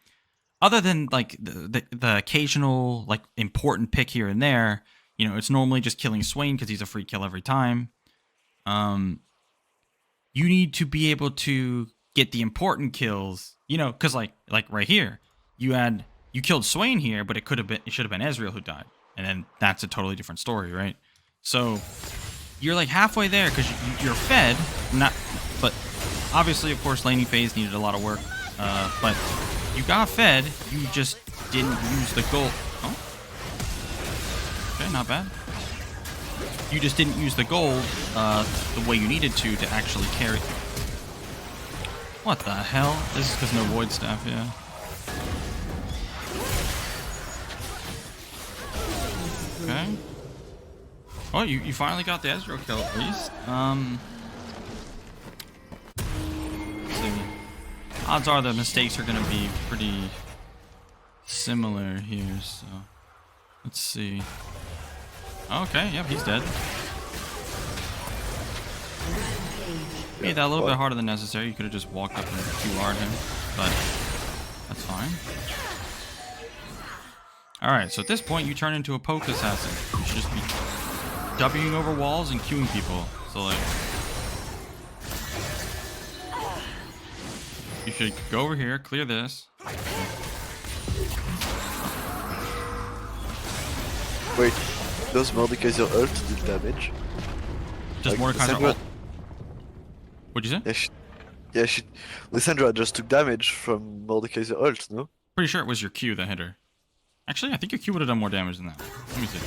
other than like the occasional like important pick here and there, you know, it's normally just killing Swain because he's a free kill every time. You need to be able to get the important kills, you know, because like right here, you killed Swain here, but it should have been Ezreal who died, and then that's a totally different story, right? So you're like halfway there because you're fed, but obviously, of course, laning phase needed a lot of work, but you got fed. You just didn't use the gold. Oh, okay, not bad. You just didn't use the gold the way you needed to actually carry. What the hell? This is because no void staff, yeah. Okay. Oh, you finally got the Ezreal kill at least. Let's see. Odds are the mistakes are going to be pretty similar here, so let's see. Okay, yep, he's dead. Made that a little bit harder than necessary. You could have just walked up and QR'd him, but that's fine. Alright, so at this point, you turn into a poke assassin. You should just be Wing over walls and queuing people. So, like, you should go over here, clear this. Wait, does Mordekaiser ult do damage? Just Like, Mordekaiser Lissandra- ult. What'd you say? Lissandra just took damage from Mordekaiser ult, no? Pretty sure it was your Q that hit her. Actually, I think your Q would have done more damage than that. Let me see.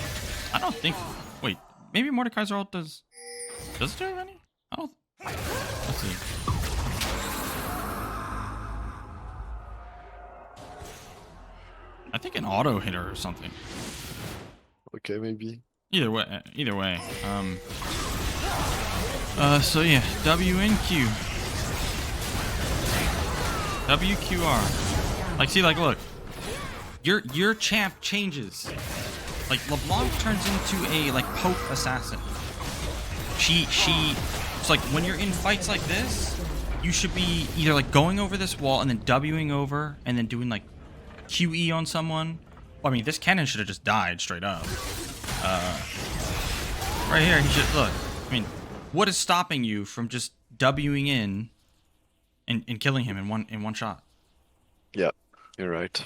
I don't think... Wait, maybe Mordekaiser ult does... Does it do any? I don't... Let's see. I think an auto hitter or something. Okay, maybe. Either way, so yeah, W and Q. WQR. Like, see, like, look. Your champ changes. Like, LeBlanc turns into a, like, poke assassin. It's like, when you're in fights like this, you should be either, like, going over this wall and then Wing over and then doing, like, QE on someone. Well, I mean, this cannon should have just died straight up. Right here, he should, look. I mean, what is stopping you from just Wing in and killing him in one shot? Yeah, you're right.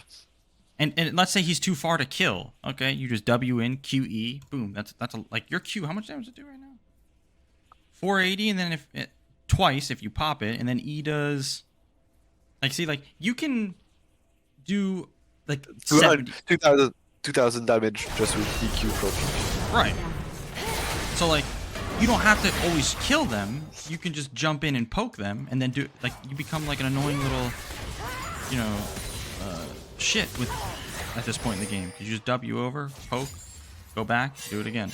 And let's say he's too far to kill. Okay, you just W in, QE, boom. That's like your Q. How much damage does it do right now? 480, and then twice if you pop it, and then E does. Like, see, like you can do like 2,000 damage just with EQ proc. Right. So like, you don't have to always kill them. You can just jump in and poke them, and then do like you become like an annoying little, you know, shit with at this point in the game. You just W over, poke, go back, do it again.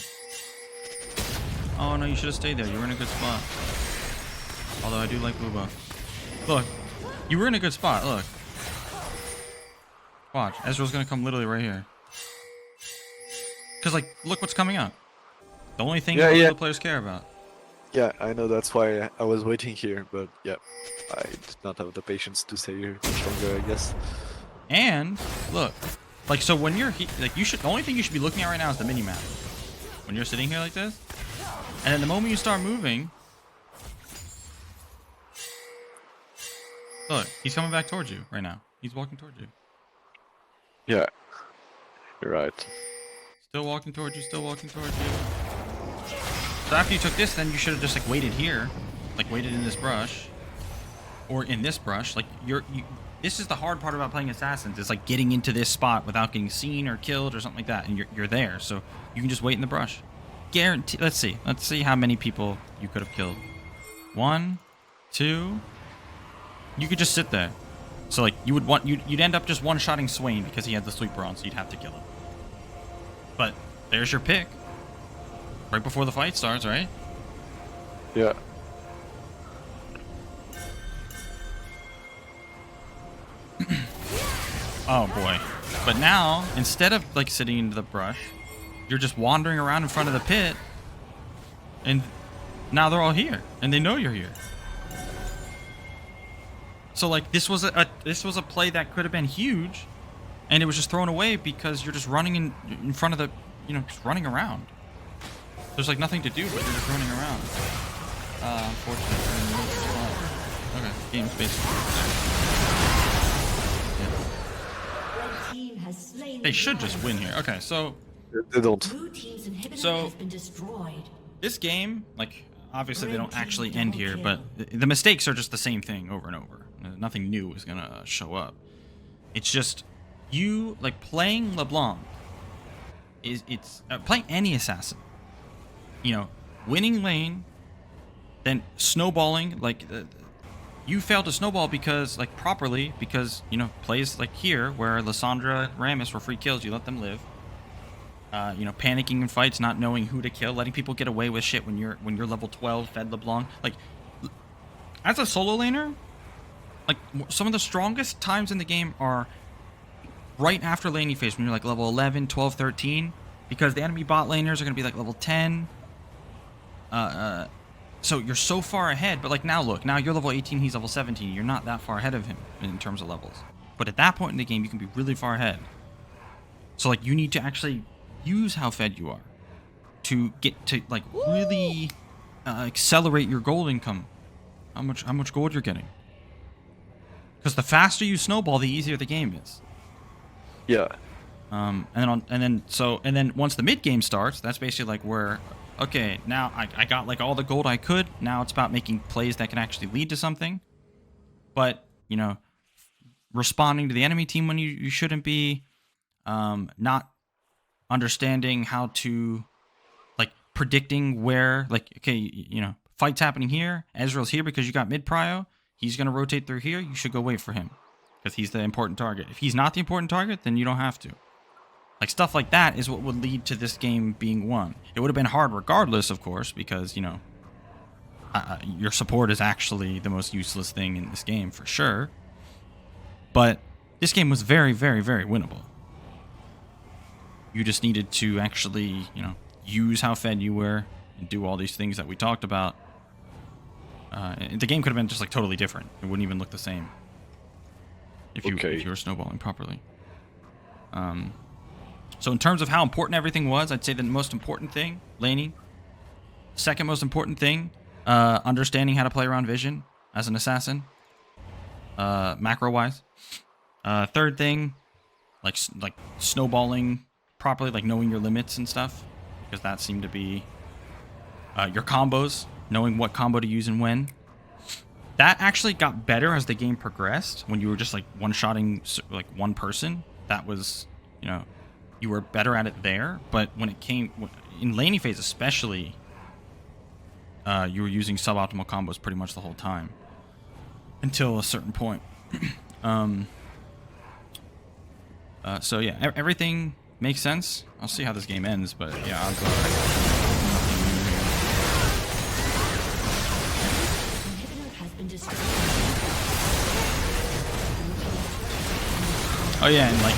Oh no, you should have stayed there. You were in a good spot. Although I do like blue buff. Look, you were in a good spot. Look. Watch, Ezreal's gonna come literally right here. Cause like, look what's coming up. The only thing the players care about. Yeah, I know, that's why I was waiting here, but yeah, I did not have the patience to stay here much longer, I guess. And look, like, so when you're like, the only thing you should be looking at right now is the mini map. When you're sitting here like this, And then the moment you start moving, look, he's coming back towards you right now. He's walking towards you. Yeah, you're right. Still walking towards you, still walking towards you. So after you took this, then you should have just like waited here, like waited in this brush, or in this brush. Like this is the hard part about playing assassins. It's like getting into this spot without getting seen or killed or something like that, and you're there. So you can just wait in the brush. Guarantee. Let's see how many people you could have killed. 1, 2. You could just sit there. So like you'd end up just one-shotting Swain because he had the sweeper on, so you'd have to kill him. But there's your pick. Right before the fight starts, right? Yeah. Oh boy. But now, instead of like sitting into the brush, you're just wandering around in front of the pit, and now they're all here, and they know you're here. So like this was a play that could have been huge, and it was just thrown away because you're just running in front of the, just running around. There's like nothing to do, but you're just running around. Unfortunately, okay, game's basically. Yeah. They should just win here. Okay, so They don't. So this game, like obviously they don't actually end here, but the mistakes are just the same thing over and over. Nothing new is gonna show up. It's just you like playing LeBlanc. It's playing any assassin. Winning lane, then snowballing. Like you failed to snowball because properly because plays like here where Lissandra and Rammus were free kills, you let them live. Panicking in fights, not knowing who to kill, letting people get away with shit when you're level 12, fed LeBlanc. Like as a solo laner, like some of the strongest times in the game are right after laning phase when you're like level 11, 12, 13, because the enemy bot laners are gonna be like level 10. So you're so far ahead, but like now look, now you're level 18, he's level 17. You're not that far ahead of him in terms of levels. But at that point in the game, you can be really far ahead. So like you need to actually use how fed you are to get to like really accelerate your gold income. How much gold you're getting. Because the faster you snowball, the easier the game is. Yeah. And then once the mid game starts, that's basically like where, okay, now I got like all the gold I could. Now it's about making plays that can actually lead to something. But responding to the enemy team when you shouldn't be, not understanding how to, like predicting where, like, okay, fight's happening here. Ezreal's here because you got mid prio. He's gonna rotate through here. You should go wait for him because he's the important target. If he's not the important target, then you don't have to. Like stuff like that is what would lead to this game being won. It would have been hard regardless, of course, because your support is actually the most useless thing in this game for sure. But this game was very, very, very winnable. You just needed to actually, use how fed you were and do all these things that we talked about. The game could have been just like totally different. It wouldn't even look the same if you were snowballing properly. So in terms of how important everything was, I'd say the most important thing, laning. Second most important thing, understanding how to play around vision as an assassin, macro-wise. Third thing, like snowballing properly, like knowing your limits and stuff, because that seemed to be your combos, knowing what combo to use and when. That actually got better as the game progressed. When you were just like one-shotting like one person, that was, you were better at it there. But when it came in laning phase, especially, you were using suboptimal combos pretty much the whole time until a certain point. So yeah, everything makes sense. I'll see how this game ends, but yeah, I'll go. Oh yeah, and like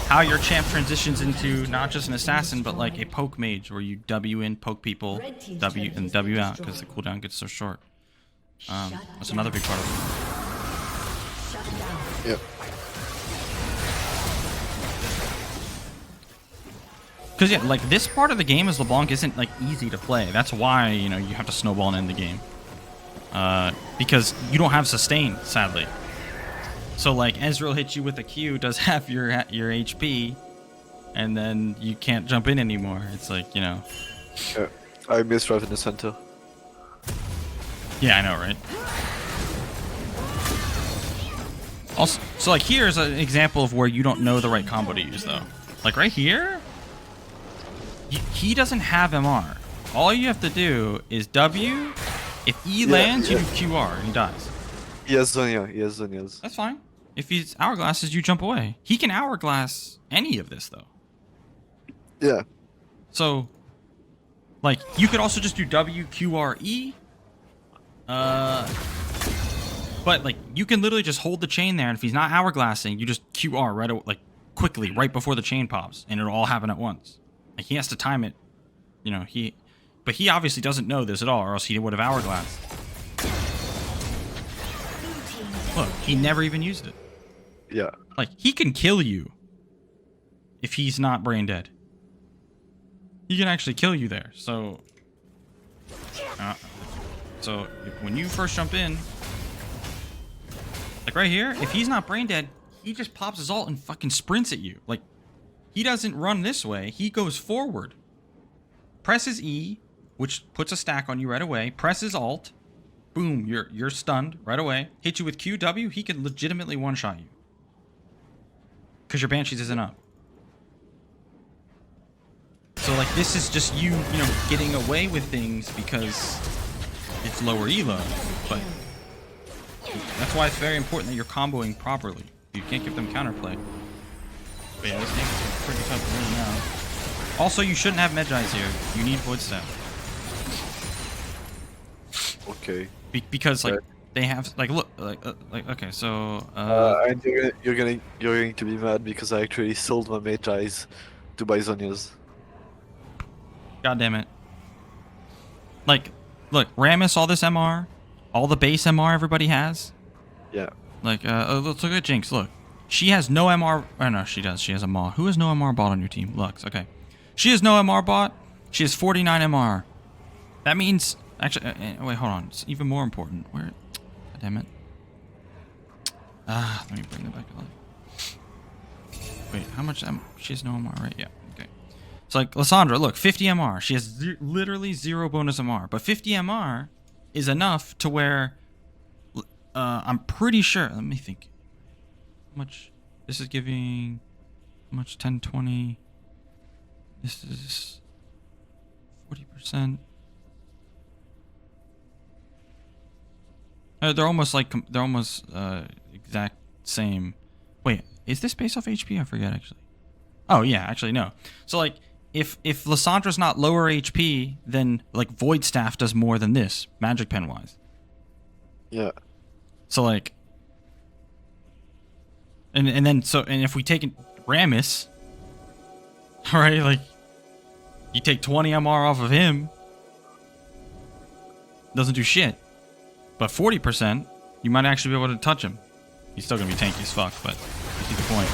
how your champ transitions into not just an assassin, but like a poke mage, where you W in, poke people, W and W out because the cooldown gets so short. That's another big part of it. Yep. Because yeah, like this part of the game as LeBlanc isn't like easy to play. That's why you have to snowball and end the game. Because you don't have sustain, sadly. So like Ezreal hits you with a Q, does half your HP, and then you can't jump in anymore. It's like Yeah. I miss Rev in the center. Yeah, I know, right? Also, so like here's an example of where you don't know the right combo to use though. Like right here, he doesn't have MR. All you have to do is W. If E lands, you do QR and he dies. He has Zonia. He has Zonias. That's fine. If he's hourglasses, you jump away. He can hourglass any of this though. Yeah. So, like, you could also just do W, Q, R, E. But like, you can literally just hold the chain there, and if he's not hourglassing, you just QR right away, like quickly, right before the chain pops, and it'll all happen at once. Like he has to time it, but he obviously doesn't know this at all, or else he would have hourglassed. Look, he never even used it. Yeah. Like he can kill you if he's not brain dead. He can actually kill you there. So when you first jump in, like right here, if he's not brain dead, he just pops his ult and fucking sprints at you. Like he doesn't run this way. He goes forward. Presses E, which puts a stack on you right away. Presses Alt. Boom, you're stunned right away. Hit you with Q, W, he can legitimately one-shot you. Because your Banshees isn't up. So like this is just you getting away with things because it's lower elo. But that's why it's very important that you're comboing properly. You can't give them counterplay. But yeah, this game is pretty tough to win now. Also, you shouldn't have Mcbaze here. You need Void Staff. Okay. Because like they have look okay, so and you're going to be mad because I actually sold my Mcbaze to buy Zonias. God damn it. Like, look, Rammus, all this MR, all the base MR everybody has. Yeah. Like, let's look at Jinx. Look, she has no MR. Oh no, she does. She has a Maw. Who has no MR bot on your team? Lux. Okay, she has no MR bot. She has 49 MR. That means actually. Wait, hold on. It's even more important. Where? God damn it. Let me bring that back to life. Wait, how much? She has no MR, right? Yeah. Okay. So like Lissandra, look, 50 MR. She has literally 0 bonus MR, but 50 MR is enough to where I'm pretty sure. Let me think. How much? This is giving. How much? 10, 20. This is 40%. They're almost exact same. Wait, is this based off HP? I forget actually. Oh yeah, actually no. So like if Lissandra's not lower HP, then like Void Staff does more than this, Magic Pen wise. Yeah. So like and if we take Rammus, alright, like you take 20 MR off of him, doesn't do shit. But 40%, you might actually be able to touch him. He's still gonna be tanky as fuck, but you see the point.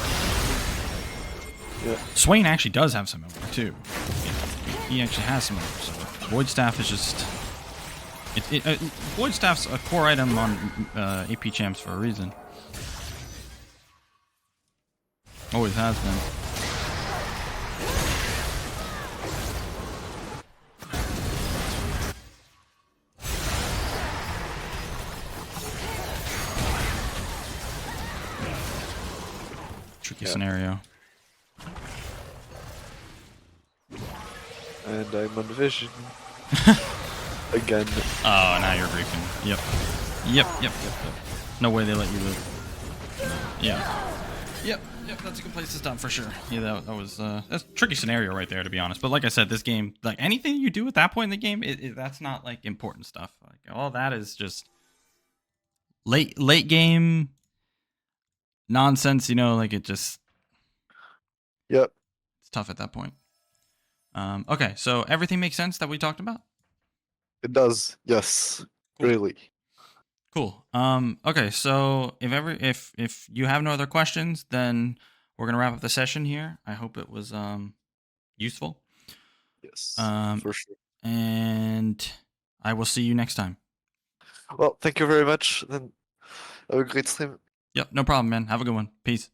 Yeah. Swain actually does have some MR too. He actually has some MR, so Void Staff is just Void Staff's a core item on AP champs for a reason. Always has been. Tricky scenario. And I'm on vision. Again. Oh, now you're griefing. Yep. No way they let you live. Yeah. Yep, that's a good place to stop for sure. Yeah, that was that's a tricky scenario right there, to be honest. But like I said, this game, like anything you do at that point in the game, that's not like important stuff. Like all that is just late game nonsense, like it just. Yep. It's tough at that point. Okay, so everything makes sense that we talked about? It does. Yes. Cool. Really. Cool. Okay, so if you have no other questions, then we're gonna wrap up the session here. I hope it was useful. Yes, Um, for sure. and I will see you next time. Well, thank you very much. Then have a great stream. Yep, no problem, man. Have a good one. Peace.